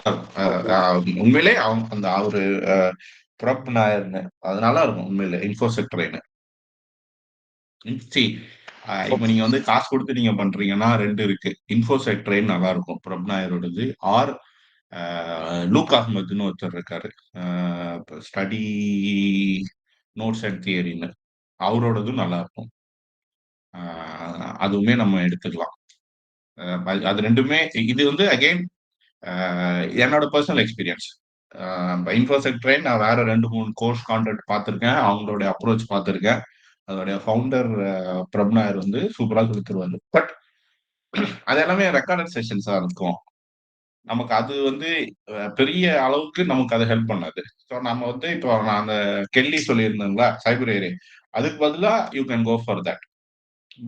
A: இருக்கும். உண்மையிலே அந்த அவரு பிரப் நாயர்னு அது நல்லா இருக்கும் உண்மையிலே. இன்ஃபோசெக் ட்ரெயின் இப்ப நீங்க வந்து காசு கொடுத்து நீங்க பண்றீங்கன்னா 2 இருக்கு. இன்ஃபோசெக் ட்ரெயின் நல்லா இருக்கும் பிரப் நாயரோடது. ஆர் லூக் அஹ்மத்னு ஒருத்தர் இருக்காரு, ஸ்டடி நோட்ஸ் அண்ட் தியரின்னு, அவரோடதும் நல்லா இருக்கும். அதுவுமே நம்ம எடுத்துக்கலாம். அது 2மே இது வந்து அகைன் என்னோட பர்சனல் எக்ஸ்பீரியன்ஸ். இன்ஃபோசெக் ட்ரெயின் நான் வேற 2-3 கோர்ஸ் கான்டெக்ட் பார்த்துருக்கேன், அவங்களுடைய அப்ரோச் பார்த்துருக்கேன். அதோடைய ஃபவுண்டர் பிரப் நாயர் வந்து சூப்பரா கொடுத்துருவாரு. பட் அது எல்லாமே ரெக்கார்டட் செஷன்ஸா இருக்கும். நமக்கு அது வந்து பெரிய அளவுக்கு நமக்கு அது ஹெல்ப் பண்ணாது. ஸோ நம்ம வந்து இப்போ நான் அந்த கெல்லி சொல்லியிருந்தேங்களா சைபர் ஏரி, அதுக்கு பதிலா you can go for that.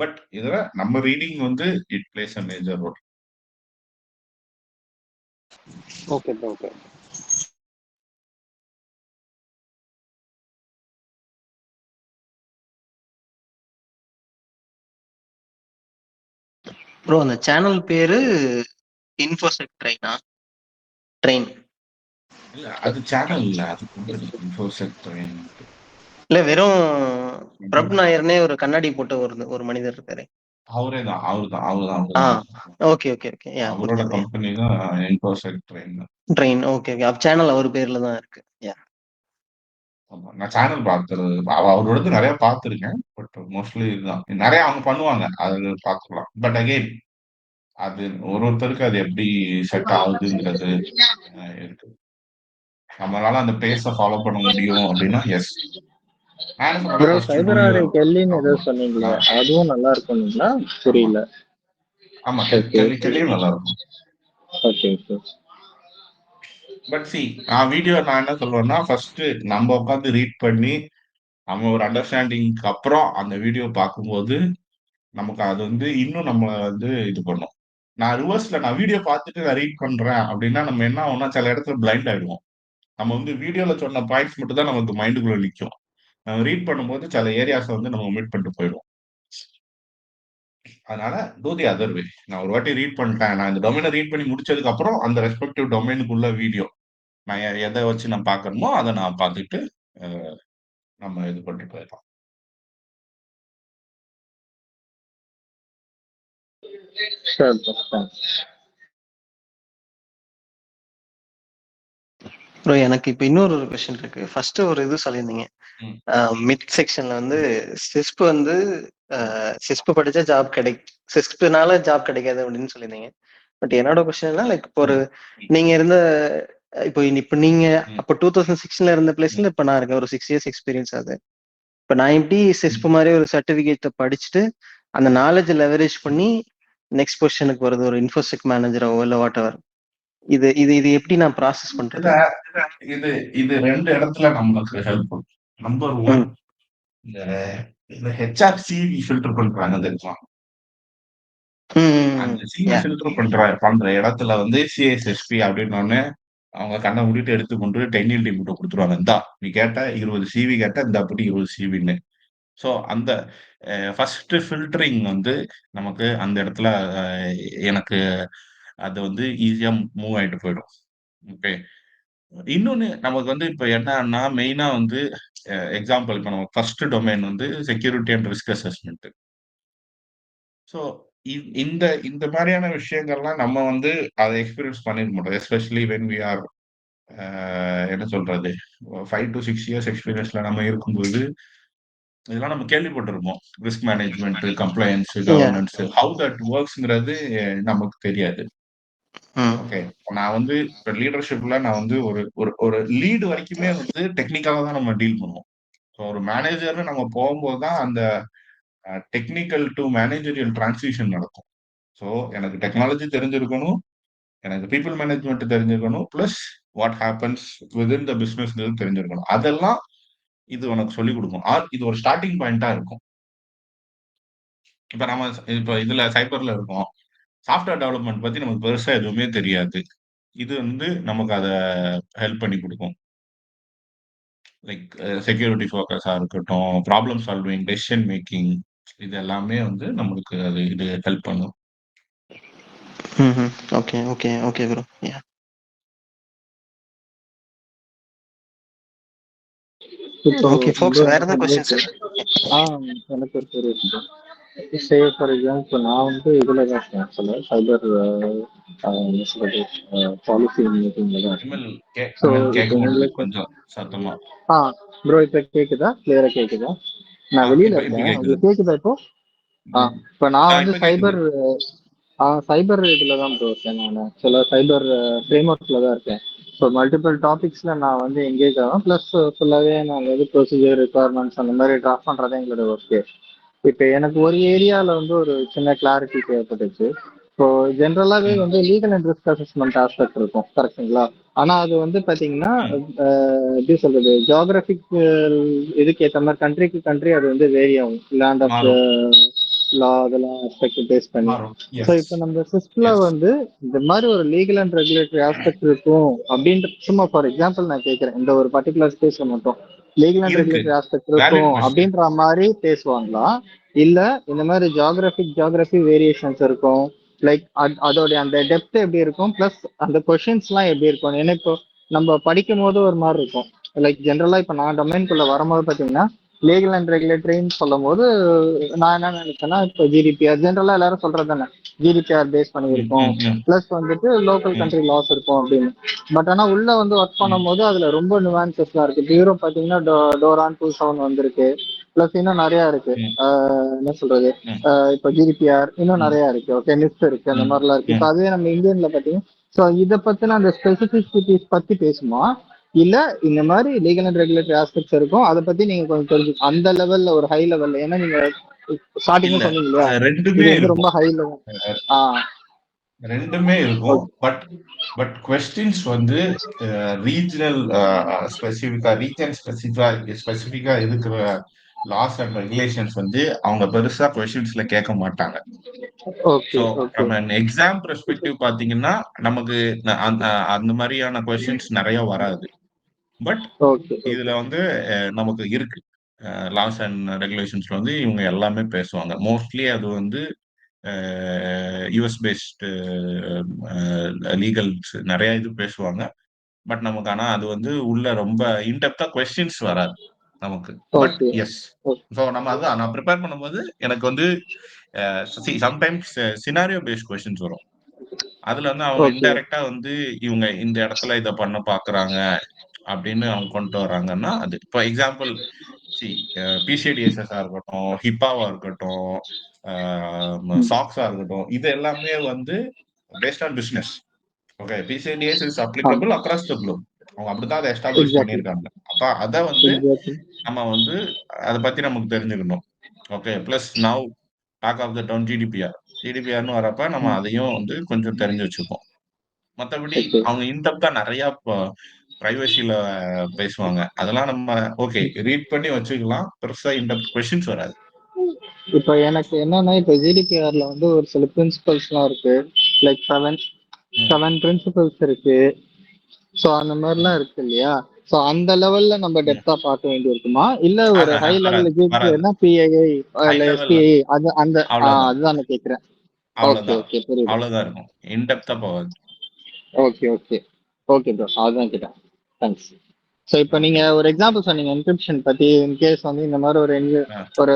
A: But இதுல நம்ம ரீடிங் வந்து it plays a major role.
E: Okay okay.
C: Bro அந்த சேனல் பேரு இன்ஃபோசெக் ட்ரெயினா? ட்ரெயின்
A: இல்ல அது சேனல் இல்ல, அது கம்பெனி இன்ஃபோசெக் ட்ரெயின்.
C: இல்ல, வெறும் பிரப் நாயர்னே ஒரு கண்ணாடி போட்ட ஒரு மனிதர் இருக்காரு.
A: அவரேதான் அவருதான்.
C: Okay okay okay.
A: அவரோட கம்பெனி தான் Infosec train.
C: Train okay okay. Channel அவர் பேர்ல தான் இருக்கு.
A: நான் சேனல் பார்த்துறது அவரோடது நிறைய பார்த்துருக்கேன். பட் மோஸ்ட்லி இதுதான் நிறைய அவங்க பண்ணுவாங்க, அது பார்த்துக்கலாம். பட் அகெயின் அது ஒருத்தருக்கு அது எப்படி செட் ஆகுதுங்கிறது இருக்கு. நம்மளால அந்த பேஸ ஃபாலோ பண்ண முடியும் அப்படின்னா எஸ்.
D: சைபர் ஆர் கெல்லின்னு ஏதோ சொன்னீங்களா, அதுவும் நல்லா இருக்கும்ங்களா? புரியல.
A: ஆமா, கெல்லியும் நல்லா இருக்கும்.
D: Okay okay.
A: But see video நான் என்ன சொல்லுவேன்னா, ஃபர்ஸ்ட் நம்ம உட்காந்து ரீட் பண்ணி நம்ம ஒரு அண்டர்ஸ்டாண்டிங்க்கு அப்புறம் அந்த வீடியோ பார்க்கும்போது நமக்கு அது வந்து இன்னும் நம்ம வந்து இது பண்ணும். நான் ரிவர்ஸ்ல நான் வீடியோ பார்த்துட்டு நான் ரீட் பண்றேன் அப்படின்னா நம்ம என்ன ஆகும்னா சில இடத்துல பிளைண்ட் ஆயிடுவோம். நம்ம வந்து வீடியோல சொன்ன பாயிண்ட்ஸ் மட்டும் தான் நமக்கு மைண்டுக்குள்ள நிற்கும். நம்ம ரீட் பண்ணும்போது சில ஏரியாஸை வந்து நம்ம மீட் பண்ணிட்டு போயிடுவோம். அதனால டூ தி அதர் வே. நான் ஒரு வாட்டி ரீட் பண்ணிட்டேன், நான் இந்த டொமைனை ரீட் பண்ணி முடிச்சதுக்கு அப்புறம் அந்த ரெஸ்பெக்டிவ் டொமைனுக்குள்ள வீடியோ நான் எதை வச்சு நான் பார்க்கணுமோ அதை நான் பார்த்துட்டு நம்ம இது பண்ணிட்டு போயிடலாம்.
C: ப்ரோ எனக்கு இப்ப இன்னொரு கொஸ்டின் இருக்கு. ஃபர்ஸ்ட் ஒரு இது சொல்லியிருந்தீங்க, மிட் செக்ஷன்ல வந்து சிஸ்ப் வந்து சிஸ்ப் படிச்சா ஜாப் சிஸ்ப்னால ஜாப் கிடைக்காது அப்படின்னு சொல்லியிருந்தீங்க. பட் என்னோட கொஸ்டின் லைக் இப்போ ஒரு நீங்க இருந்த இப்போ நீங்க அப்போ 2016 இருந்த பிளேஸ்ல இப்ப நான் இருக்கேன், ஒரு 6 years எக்ஸ்பீரியன்ஸ் ஆகுது. இப்ப நான் எப்படி சிஸ்ப் மாதிரி ஒரு சர்டிபிகேட் படிச்சுட்டு அந்த நாலேஜ் லெவரேஜ் பண்ணி நெக்ஸ்ட் பொசிஷனுக்கு வருது, ஒரு இன்ஃபோசெக் மேனேஜரோ இல்ல வாட் எவர். இது இது இது எப்படி நான் ப்ராசஸ் பண்றது?
A: இது இது 2 இடத்துல நம்மளுக்கு ஹெல்ப் பண்ணும். நம்பர் 1 இந்த ஹெச்ஆர் சிவி ஃபில்டர் பண்றாங்க தெரியுமா? அந்த சிவி ஃபில்டர் பண்ற இடத்துல வந்து சிஎஸ்எஸ்பி அப்படின்னு அவங்க கண்ணை மூடிட்டு எடுத்து கொண்டு டெக்னிக்கல் டீம் கிட்ட கொடுத்துருவாங்க. இந்தா நீ கேட்ட 20 சிவி கேட்ட இந்த அப்படி 20 சிவின்னு. ஸோ அந்த ஃபர்ஸ்ட் ஃபில்டரிங் வந்து நமக்கு அந்த இடத்துல எனக்கு அது வந்து ஈஸியா மூவ் ஆயிட்டு போயிடும். ஓகே. இன்னொன்னு நமக்கு வந்து இப்ப என்னன்னா மெயினா வந்து எக்ஸாம்பிள் இப்ப நம்ம ஃபர்ஸ்ட் டொமைன் வந்து security and risk assessment. So இந்த இந்த மாதிரியான விஷயங்கள்லாம் நம்ம வந்து அதை எக்ஸ்பீரியன்ஸ் பண்ணிருக்க மாட்டோம். எஸ்பெஷலி வென் வி ஆர் என்ன சொல்றது 5 to 6 இயர்ஸ் எக்ஸ்பீரியன்ஸ்ல நம்ம இருக்கும்போது இதெல்லாம் நம்ம கேள்விப்பட்டிருப்போம். Risk management, compliance, governance, how that ஒர்க்ஸ்ங்கிறது நமக்கு தெரியாது. ஓகே. நான் வந்து இப்ப லீடர்ஷிப்ல நான் வந்து ஒரு ஒரு ஒரு லீடு வரைக்குமே வந்து டெக்னிக்கலா தான் நம்ம டீல் பண்ணுவோம். ஸோ ஒரு மேனேஜர்னு நம்ம போகும்போது தான் அந்த டெக்னிக்கல் டு மேனேஜரியல் டிரான்சிஷன் நடக்கும். ஸோ எனக்கு டெக்னாலஜி தெரிஞ்சிருக்கணும், எனக்கு பீப்புள் மேனேஜ்மெண்ட் தெரிஞ்சிருக்கணும், plus what happens within the business தெரிஞ்சிருக்கணும். அதெல்லாம் இது உனக்கு சொல்லிக் கொடுக்கும். ஆர் இது ஒரு ஸ்டார்டிங் பாயிண்டா இருக்கும். இப்ப நம்ம இப்ப இதுல சைபர்ல இருக்கோம். சாஃப்ட்வேர் டெவலப்மெண்ட் பத்தி நமக்கு பெருசா எதுவுமே தெரியாது. இது வந்து நமக்கு அத ஹெல்ப் பண்ணி கொடுக்கும். லைக் செக்யூரிட்டி ஃபோக்கஸா இருக்கட்டும், ப்ராப்ளம் சால்விங், டெசிஷன் மேக்கிங் இது எல்லாமே வந்து நம்மளுக்கு இது ஹெல்ப் பண்ணும்.
C: Okay okay okay bro. Yeah. Okay folks, வேற ஏதாவது क्वेश्चंस?
D: எனக்கு ஒரு இருக்கு. சே ஃபார் எக்ஸாம்பிள் நான் வந்து இதுல தான் இருக்கேன். ஆக்சுவலா சைபர் பாலிசி மீட்டிங்ல தான் இருக்கேன். ஸோ இப்போ உங்களுக்கு
A: கொஞ்சம் சத்தமா.
D: ப்ரோ இப்போ கேக்குதா? கிளியரா கேக்குதா? நான் வெளியில இருக்கேன். உங்களுக்கு கேக்குதா இப்போ? இப்போ நான் வந்து சைபர் இதுல தான் ப்ரோ இருக்கேன். நான் ஆக்சுவலா சைபர் ஃப்ரேம் ஒர்க்ல தான் இருக்கேன். ஸோ மல்டிபிள் டாபிக்ஸ்ல நான் வந்து எங்கேஜ் ஆகும். ப்ளஸ் ஃபுல்லாவே நான் வந்து ப்ரொசீஜர் ரிக்வயர்மெண்ட்ஸ் அந்த மாதிரி டிராஃப்ட் பண்றதே எங்களோட ஒர்க்கு. இப்போ எனக்கு ஒரு ஏரியாவில் வந்து ஒரு சின்ன கிளாரிட்டி தேவைப்பட்டுச்சு. இப்போ ஜென்ரலாகவே வந்து legal and risk assessment aspect இருக்கும், கரெக்டுங்களா? ஆனால் அது வந்து பார்த்தீங்கன்னா எப்படி சொல்றது, ஜியாகிரபிக் இதுக்கு ஏற்ற மாதிரி கண்ட்ரிக்கு கண்ட்ரி அது வந்து வேரி ஆகும். லேண்ட் ஆஃப் லா அதெல்லாம் ஆஸ்பெக்ட் பேஸ் பண்ணி. ஸோ இப்போ நம்ம சிஸ்ட்ல வந்து இந்த மாதிரி ஒரு லீகல் அண்ட் ரெகுலேட்டரி ஆஸ்பெக்ட் இருக்கும் அப்படின்ற சும்மா ஃபார் எக்ஸாம்பிள் நான் கேட்குறேன். இந்த ஒரு பர்டிகுலர் ஸ்பேஸ்ல மட்டும் லீகல் அண்ட் ரெகுலேட்டரி ஆஸ்பெக்ட் இருக்கும் அப்படின்ற மாதிரி பேசுவாங்களா? இல்ல இந்த மாதிரி ஜியாகிரபி வேரியேஷன்ஸ் இருக்கும், லைக் அதோடைய அந்த டெப்த் எப்படி இருக்கும், பிளஸ் அந்த கொஷின்ஸ் எல்லாம் எப்படி இருக்கும்? ஏன்னா இப்போ நம்ம படிக்கும் போது ஒரு மாதிரி இருக்கும். லைக் ஜென்ரலா இப்போ நான் டொமைன்குள்ள வரும்போது பாத்தீங்கன்னா லீகல் அண்ட் ரெகுலேட்டரின்னு சொல்லும் போது நான் என்ன நினைச்சேன்னா இப்போ ஜிடிபிஆர் ஜென்ரலா எல்லாரும் சொல்றது தானே, ஜிடிபிஆர் பேஸ் பண்ணியிருக்கோம், பிளஸ் வந்துட்டு லோக்கல் கண்ட்ரி லாஸ் இருக்கும் அப்படின்னு. பட் ஆனா உள்ள வந்து ஒர்க் பண்ணும் போது அதுல ரொம்ப நியூவான்சஸ்லாம் இருக்கு. பியூரோ பாத்தீங்கன்னா டோரான் 2000 வந்திருக்கு, பிளஸ் இன்னும் நிறைய இருக்கு. என்ன சொல்றது, இப்போ ஜிடிபிஆர் இன்னும் நிறைய இருக்கு. ஓகே, நிஃப்ட் இருக்கு, அந்த மாதிரிலாம் இருக்கு. இப்போ அதுவே நம்ம இந்தியன்ல பாத்தீங்கன்னா ஸோ இதை பத்தின அந்த ஸ்பெசிபிசிட்டிஸ் பத்தி பேசுமா, இல்ல இந்த மாதிரி லீகல் அண்ட் ரெகுலேட்டரி ஆஸ்பெக்ட்ஸ் இருக்கும் அதை பத்தி நீங்க கொஞ்சம் தெரிஞ்சு அந்த லெவல்ல ஒரு ஹை லெவல்ல, ஏன்னா நீங்க ஸ்டார்டிங்ல சொன்னீங்க இல்லையா,
A: ரெண்டுமே
D: ரொம்ப ஹை லெவல்.
A: ரெண்டுமே இருக்கும். பட் கொஸ்டின்ஸ் வந்து ரீஜனல் ஸ்பெசிஃபிக்கா, ரீஜன் ஸ்பெசிஃபிக்கா இருக்கிற லாஸ் அண்ட் ரெகுலேஷன்ஸ் வந்து அவங்க பெருசா கொஸ்டின்ஸ்ல கேட்க மாட்டாங்க. ஸோ நம்ம எக்ஸாம் பெர்ஸ்பெக்டிவ் பாத்தீங்கன்னா நமக்கு அந்த மாதிரியான கொஸ்டின்ஸ் நிறைய வராது. பட் இதுல வந்து நமக்கு இருக்கு லாஸ் அண்ட் ரெகுலேஷன்ஸ்ல வந்து இவங்க எல்லாமே பேசுவாங்க. மோஸ்ட்லி அது வந்து யூஎஸ் பேஸ்டு லீகல்ஸ் நிறைய இது பேசுவாங்க. பட் நமக்கு ஆனா அது வந்து உள்ள ரொம்ப இன்டெப்தா கொஸ்டின்ஸ் வராது நமக்கு. பட் எஸ், ஸோ நம்ம அதான் நான் ப்ரிப்பேர் பண்ணும்போது எனக்கு வந்து சம்டைம்ஸ் சினாரியோ பேஸ்ட் கொஸ்டின்ஸ் வரும். அதுல வந்து அவங்க இன்டைரக்டா வந்து இவங்க இந்த இடத்துல இதை பண்ண பாக்குறாங்க அப்படின்னு அவங்க கொண்டு வர்றாங்கன்னா அது இப்போ எக்ஸாம்பிள் பிசிடிஎஸ்எஸ்ஸா இருக்கட்டும், ஹிப்பாவா இருக்கட்டும், சாக்ஸா இருக்கட்டும், இது எல்லாமே வந்து based on business. Okay, PCI DSS is applicable across the globe. அவங்க அப்படித்தான் அதை எஸ்டாப்ளிஷ் பண்ணியிருக்காங்க. அப்ப அதை வந்து நம்ம வந்து அதை பத்தி நமக்கு தெரிஞ்சுக்கணும். Okay, plus now talk of the town GDPR. ஜிடிபிஆர்னு வரப்ப நம்ம அதையும் வந்து கொஞ்சம் தெரிஞ்சு வச்சுப்போம். மத்தபடி அவங்க இன்டெப்தா நிறைய பிரைவசில பேசுவாங்க. அதெல்லாம் நம்ம ஓகே ரீட் பண்ணி வச்சுக்கலாம். பெருசா இன்டெப்த் கொஸ்டின்ஸ் வராது.
D: இப்ப எனக்கு என்னன்னா, இப்ப ஜிடிபிஆர்ல வந்து ஒரு சில பிரின்சிபல்ஸ்லாம் இருக்கு. லைக் 7 பிரின்சிபல்ஸ் இருக்கு. சோ அந்த மாதிரிலாம் இருக்கு இல்லையா? சோ அந்த லெவல்ல நம்ம டெப்தா பார்க்க வேண்டி இருக்குமா? இல்ல ஒரு ஹை லெவல் ஜிடிபிஆர்னா பிஐஐ இல்ல எஸ்பிஐ அதுதான் நான் கேக்குறேன். ஓகே ஓகே புரியுது.
A: அவ்வளவுதான் இருக்கும். இன்டெப்தா போகாது.
D: ஓகே ஓகே ஓகே ப்ரோ, அதுதான் கேட்டேன். தேங்க்ஸ். ஸோ இப்போ நீங்க ஒரு எக்ஸாம்பிள் சொன்னீங்க என்கிரிப்ஷன் பத்தி. இன்கேஸ் வந்து இந்த மாதிரி ஒரு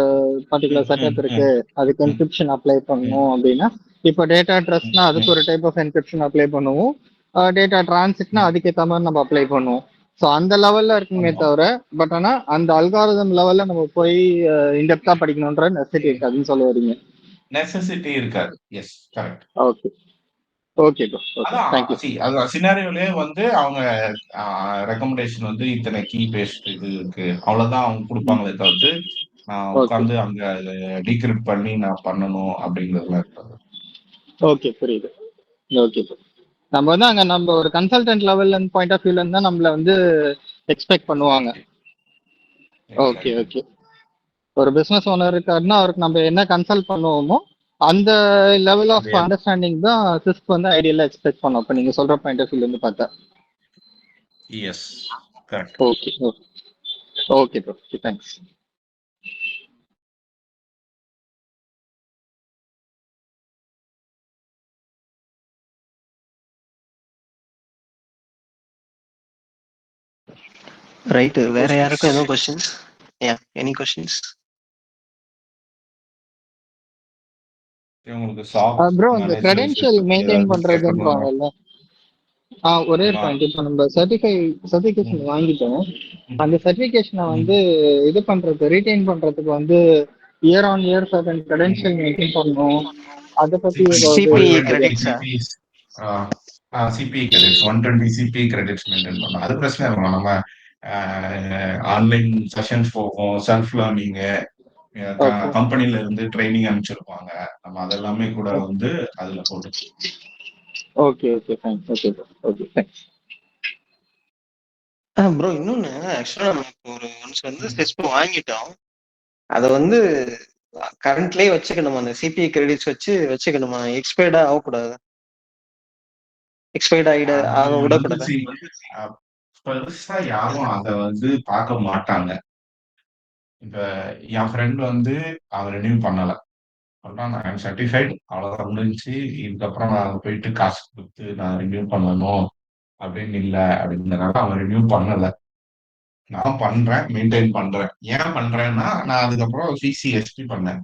D: பர்டிகுலர் செட்டப் இருக்கு, அதுக்கு என்கிரிப்ஷன் அப்ளை பண்ணணும் அப்படின்னா, இப்போ டேட்டா ட்ரஸ்ட்னா அதுக்கு ஒரு டைப் ஆஃப் என்கிரிப்ஷன் அப்ளை பண்ணுவோம். டேட்டா டிரான்சிட்னா அதுக்கேற்ற மாதிரி நம்ம அப்ளை பண்ணுவோம். ஸோ அந்த லெவல்ல இருக்குமே தவிர, பட் ஆனா அந்த அல்காரிதம் லெவல்ல நம்ம போய் இன்டெப்தா படிக்கணும்ன்ற நெசசிட்டி இருக்காதுன்னு சொல்ல வரீங்க.
A: நெசசிட்டி இருக்காது. Yes correct.
D: Okay okay bro, thank you.
A: அதான் சினாரியோலயே வந்து அவங்க ரெக்கமெண்டேஷன் வந்து இத்தனை கீ பேஸ்ட் இது இருக்கு அவ்வளவுதான் அவங்க கொடுப்பாங்களே தவிர்த்து நான் உட்காந்து அங்க டீக்ரிப்ட் பண்ணி நான் பண்ணணும் அப்படிங்கிறதுலாம் இருக்காது.
D: ஓகே புரியுது. ஓகே ப்ரோ, நம்ம வந்து அங்க நம்ம ஒரு கன்சல்டன்ட் லெவல்ல பாயிண்ட் ஆஃப் வியூல இருந்தா நம்மள வந்து எக்ஸ்பெக்ட் பண்ணுவாங்க. Okay okay. ஒரு பிசினஸ் ஓனர் இருக்காருன்னா அவருக்கு நம்ம என்ன கன்சல்ட் பண்ணுவோமோ அந்த லெவல் ஆஃப் அண்டர்ஸ்டாண்டிங் தான் சிஸ்க் வந்து ஐடியலா எக்ஸ்பெக்ட் பண்ணோம். இப்போ நீங்க சொல்ற பாயிண்ட் ஆஃப் வியூல இருந்து பார்த்தா.
A: Yes correct.
D: Okay okay bro, thanks.
C: Right, வேற யாருக்கும் எதுவும் क्वेश्चंस? Yeah any questions?
A: உங்களுக்கு சாக்
D: ப்ரோ அந்த கிரெடென்ஷியல் மெயின்டைன் பண்றதுன்றாங்கல்ல, ஒரே பாயிண்ட். இப்போ நம்ம சர்டிஃபிகேஷன் வாங்கிட்டோம், அந்த சர்டிஃபிகேஷனை வந்து இது பண்றது ரீடைன் பண்றதுக்கு வந்து year on year certain credential maintain பண்ணணும். அதை பத்தி
C: சிபிஇ கிரெடிட்ஸா?
A: CPE credits 120 CPE credits maintain பண்ணணும். அது பிரச்சனை இருக்கும். நம்ம ஆன்லைன் செஷன்ஸ் போகும், செல்ஃப் லேர்னிங், கம்பெனில இருந்து ட்ரைனிங் அனுப்பிச்சிருப்பாங்க. நம்ம அதெல்லாமே கூட வந்து அதுல போட்டு.
D: Okay okay fine. Okay bro, okay thanks.
C: Bro இன்னொன்னு ஆக்சுவலா நம்ம இப்போ ஒரு ஒன்ஸ் வந்து சிஸ்போ வாங்கிட்டோம், அதை வந்து கரண்ட்லயே வச்சுக்கணுமா? அந்த சிபிஐ கிரெடிட்ஸ் வச்சுக்கணுமா? எக்ஸ்பயர்டா ஆகக்கூடாது? எக்ஸ்பயர்ட் ஆக விடக்கூடாது?
A: பெருசா யாரும் அதை வந்து பார்க்க மாட்டாங்க. இப்ப என் ஃப்ரெண்ட் வந்து அவன் ரெனியூ பண்ணல, நான் சர்டிஃபைட் அவ்வளவுதான் முடிஞ்சு. இதுக்கப்புறம் நான் போயிட்டு காசு கொடுத்து நான் ரினியூ பண்ணணும் அப்படின்னு இல்லை அப்படிங்கிறனால அவன் ரினியூ பண்ணல. நான் பண்றேன், மெயின்டைன் பண்றேன். ஏன் பண்றேன்னா நான் அதுக்கப்புறம் சிசிஎஸ்பி பண்ணேன்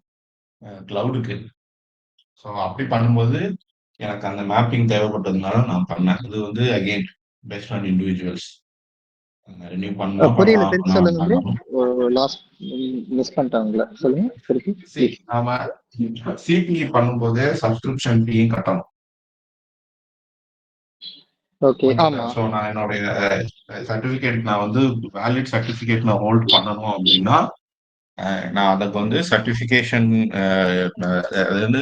A: கிளவுடுக்கு. ஸோ அப்படி பண்ணும்போது எனக்கு அந்த மேப்பிங் தேவைப்பட்டதுனால நான் பண்ணேன். இது வந்து again best on individuals. Renew பண்ணலாம்,
D: புரியல, திருப்பி சொல்லுங்க ப்ரோ, லாஸ்ட் மிஸ் பண்ணிட்டாங்களா? சொல்லுங்க திருப்பி.
A: நாம சிபிஇ பண்ணும்போது சப்ஸ்கிரிப்ஷன் ஃபீயும் கட்டணும்.
D: ஓகே ஆமா.
A: ஸோ நான் என்னுடைய சர்டிஃபிகேட் நான் வந்து வேலிட் சர்டிஃபிகேட் நான் ஹோல்ட் பண்ணணும் அப்படின்னா நான் அதுக்கு வந்து சர்டிஃபிகேஷன் அதாவது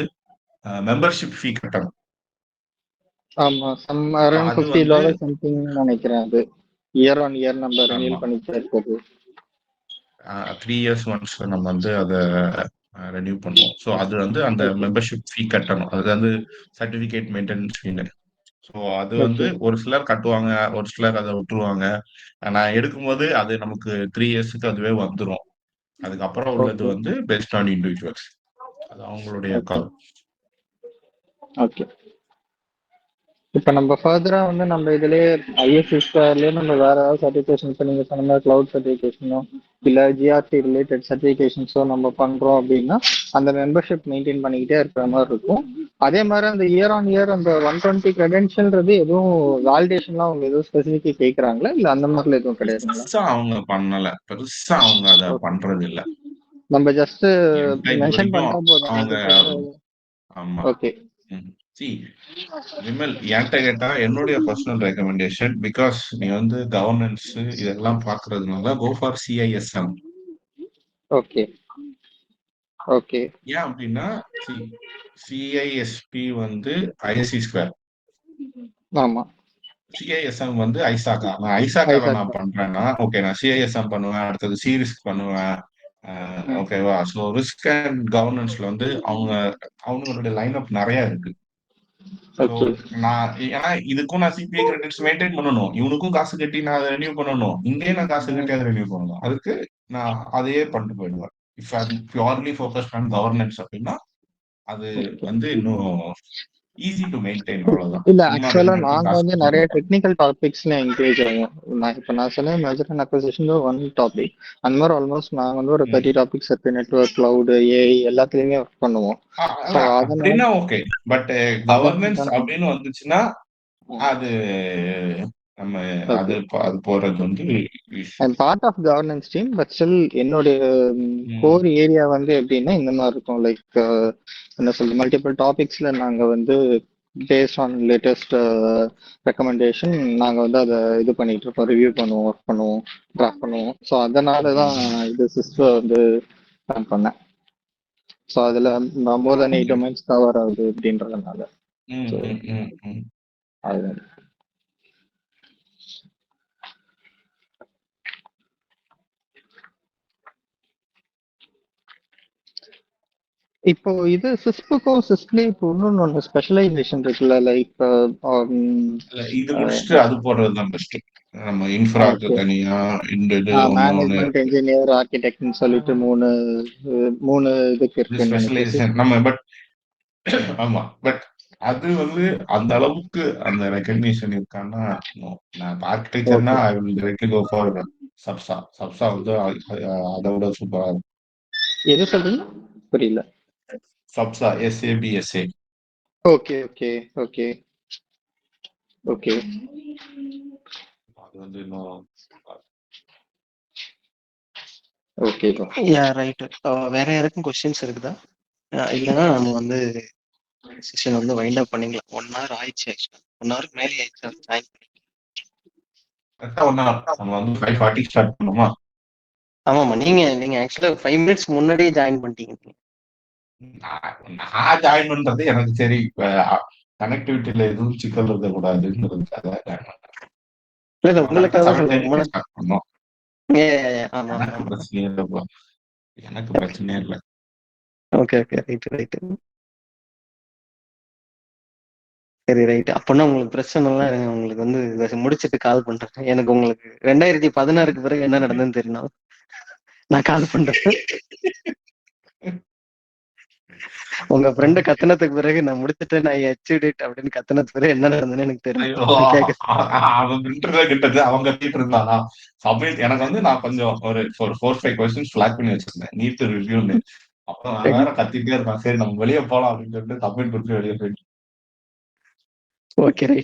A: மெம்பர்ஷிப் ஃபீ கட்டணும்.
D: ஆமா, சம் அரௌண்ட் $50 சம்திங் நினைக்கிறேன். அது இயர் ஆன் இயர் நம்ம ரெனியூல் பண்ணிட்டே இருக்குது.
A: 3 years ஒன்ஸ் நம்ம வந்து அதை ரெனியூ பண்ணுவோம். ஸோ அது வந்து அந்த மெம்பர்ஷிப் ஃபீ கட்டணும். அது வந்து சர்டிஃபிகேட் மெயின்டெனன்ஸ் ஃபீன்னு. ஸோ அது வந்து ஒரு சிலர் கட்டுவாங்க, ஒரு சிலர் அதை விட்டுருவாங்க. நான் எடுக்கும்போது அது நமக்கு 3 yearsக்கு அதுவே வந்துடும். அதுக்கப்புறம் உள்ளது வந்து பெஸ்ட் ஆன் இண்டிவிஜுவல்ஸ், அது அவங்களுடைய கால்.
D: ஓகே, இப்போ நம்ம ஃபர்தரா வந்து நம்ம இதுலயே ஐஎஸ்எஸ்ஆர்லயே நம்ம வேற ஏதாவது சர்டிஃபிகேஷன், இப்போ நீங்க சொன்ன மாதிரி கிளவுட் சர்டிஃபிகேஷனோ இல்ல ஜிஆர்டி ரிலேட்டட் சர்டிஃபிகேஷன்ஸோ நம்ம பண்றோம் அப்படின்னா அந்த மெம்பர்ஷிப் மெயின்டைன் பண்ணிக்கிட்டே இருக்கிற மாதிரி இருக்கும். அதே மாதிரி அந்த இயர் ஆன் இயர் அந்த 120 கிரெடென்ஷியல்ன்றது எதுவும் வேலிடேஷன்லாம் அவங்க எதுவும் ஸ்பெசிஃபிக்கா கேட்கறாங்களா இல்ல அந்த மாதிரில எதுவும் கிடையாதுங்களா?
A: அவங்க பண்ணல, பெருசா அவங்க அதை பண்றது இல்ல.
D: நம்ம ஜஸ்ட் மென்ஷன் பண்ணா போதும்
A: அவங்க. ஆமா.
D: ஓகே.
A: விமல் என்கிட்ட கேட்டா என்னுடைய பர்சனல் ரெக்கமெண்டேஷன், பிகாஸ் நீ வந்து கவர்னன்ஸ் இதெல்லாம் பாக்குறதுனால go for CISM.
D: Okay okay.
A: ஏன் அப்படின்னா சிஐஎஸ்பி வந்து ஐஎஸ்சி ஸ்கொயர்,
D: ஆமா
A: சிஐஎஸ்எம் வந்து ஐசாக்கா. நான் ஐசாக்காவை
D: ஐசாக்
A: நான் பண்றேன்னா ஓகே, நான் சிஐஎஸ்எம் பண்ணுவேன், அடுத்தது சீரிஸ் பண்ணுவேன். ஓகேவா? ஸோ ரிஸ்க் அண்ட் கவர்னன்ஸ்ல வந்து அவங்களுடைய லைன் அப் நிறைய இருக்கு. ஸோ
D: ஓகே
A: நான் ஏன்னா இதுக்கும் நான் சிபிஐ கிரெடிட்ஸ் மெயின்டைன் பண்ணணும், இவனுக்கும் காசு கட்டி நான் அதை ரெனியூ பண்ணணும், இங்கேயும் நான் காசு கட்டி அதை ரெனியூ பண்ணணும். அதுக்கு நான் அதையே பண்ணிட்டு போயிடுவேன். If I purely focused on governance அப்படின்னா அது வந்து இன்னும் ஈஸி டு மெயின்டைன், அவ்வளவுதான்.
D: இல்ல
A: சும்மா
D: ஆக்சுவலா
A: ரெண்டு
D: நாங்க
A: காசு
D: வந்து நிறைய டெக்னிக்கல் டாபிக்ஸ்ல என்கரேஜ் ஆகும். நான் சொன்ன measure and acquisition one topic, அந்த மாதிரி ஆல்மோஸ்ட் நாங்க வந்து ஒரு 30 டாபிக்ஸ் இருக்கு. நெட்வொர்க், கிளவுட், ஏஐ எல்லாத்துலயுமே ஒர்க் பண்ணுவோம். ஸோ அதனால
A: அப்படின்னா ஓகே. பட் கவர்னன்ஸ் அப்படின்னு வந்துச்சுன்னா அது நம்ம அது அது போறது வந்து
D: I'm part of governance team, but still என்னுடைய கோர் ஏரியா வந்து எப்படின்னா இந்த மாதிரி இருக்கும். லைக் என்ன சொல்றது, மல்டிபிள் டாபிக்ஸ்ல நாங்க வந்து பேஸ்ட் ஆன் லேட்டஸ்ட் ரெக்கமெண்டேஷன் நாங்க வந்து அதை இது பண்ணிட்டு இருப்போம், ரிவ்யூ பண்ணுவோம், ஒர்க் பண்ணுவோம், டிராஃப்ட் பண்ணுவோம். ஸோ அதனால தான் இது சிஸ்டர் வந்து ரன் பண்ணேன். ஸோ அதுல மோர் தென் 8 டொமைன்ஸ் கவர் ஆகுது அப்படின்றதுனால அது இப்போ இது சிஸ்புக்கும் சிஸ்ப்ளே இப்போ இன்னொன்று ஸ்பெஷலைசேஷன் இருக்குல்ல, லைக்
A: இது முடிச்சுட்டு அது போடுறது தான் பெஸ்ட். நம்ம இன்ஃப்ராக்கு தனியா இந்த இது
D: மேனேஜ்மெண்ட் இன்ஜினியர் ஆர்கிடெக்ட்னு சொல்லிட்டு மூணு இதுக்கு இருக்கு
A: ஸ்பெஷலைசேஷன் நம்ம. பட் ஆமா, பட் அது வந்து அந்த அளவுக்கு அந்த ரெகக்னிஷன் இருக்கான்னா நான் ஆர்கிடெக்சர்னா I will directly go for SABSA. SABSA வந்து அதை விட சூப்பரா இருக்கும்.
D: எது சொல்றீங்க புரியல?
A: SABSA, SABSA.
D: Okay okay okay okay.
A: அது வந்து இன்னும்
D: ஓகே
C: யா ரைட். வேற யாருக்கும் கொஸ்டின்ஸ் இருக்குதா? இல்லைன்னா நம்ம வந்து செஷன் வந்து வைண்ட் அப் பண்ணிக்கலாம். 1 hour ஆயிடுச்சு. ஆக்சுவலா 1 hour மேலே ஆயிடுச்சு. ஜாயின் பண்ணி
A: கரெக்டா 1 hour. நம்ம வந்து 5:40 ஸ்டார்ட் பண்ணுமா?
C: ஆமாமா, நீங்க ஆக்சுவலா 5 minutes முன்னாடியே ஜாயின் பண்ணிட்டீங்க.
A: நான் ஜாயின் பண்றது எனக்கு சரி, கனெக்டிவிட்டியில எதுவும் சிக்கல் இருக்க கூடாதுங்கிறதுக்காக ஜாயின் பண்றேன்.
C: இல்ல உங்களுக்காக தான் சொல்றேன்.
A: எனக்கு பிரச்சனையே இல்ல, எனக்கு பிரச்சனையே இல்லை.
C: Okay okay right right. சரி ரைட். அப்போனா உங்களுக்கு பிரச்சனை இல்லை. உங்களுக்கு வந்து இதை முடிச்சுட்டு கால் பண்றேன். எனக்கு உங்களுக்கு 2016க்கு பிறகு என்ன நடந்ததுன்னு தெரியணும். நான் கால் பண்றேன். உங்க ஃப்ரெண்டு கத்தனத்துக்கு பிறகு நான் முடிச்சுட்டேன், நான் அச்சீவ்ட் இட் அப்படின்னு கத்தனத்துக்கு பிறகு என்ன நடந்ததுன்னு எனக்கு தெரியும்.
A: கிட்டது அவங்க கத்திட்டு இருந்தானா சப்மிட். எனக்கு வந்து நான் கொஞ்சம் ஒரு 4-5 கொஸ்டின்ஸ் ஃபிளாக் பண்ணி வச்சிருந்தேன், நீட் ரிவ்யூன்னு. அப்புறம் நான் வேற கத்திட்டே இருப்பேன். சரி நம்ம வெளியே போலாம் அப்படின்னு சொல்லிட்டு சப்மிட் கொடுத்து வெளியே போயிட்டு.
C: Okay right.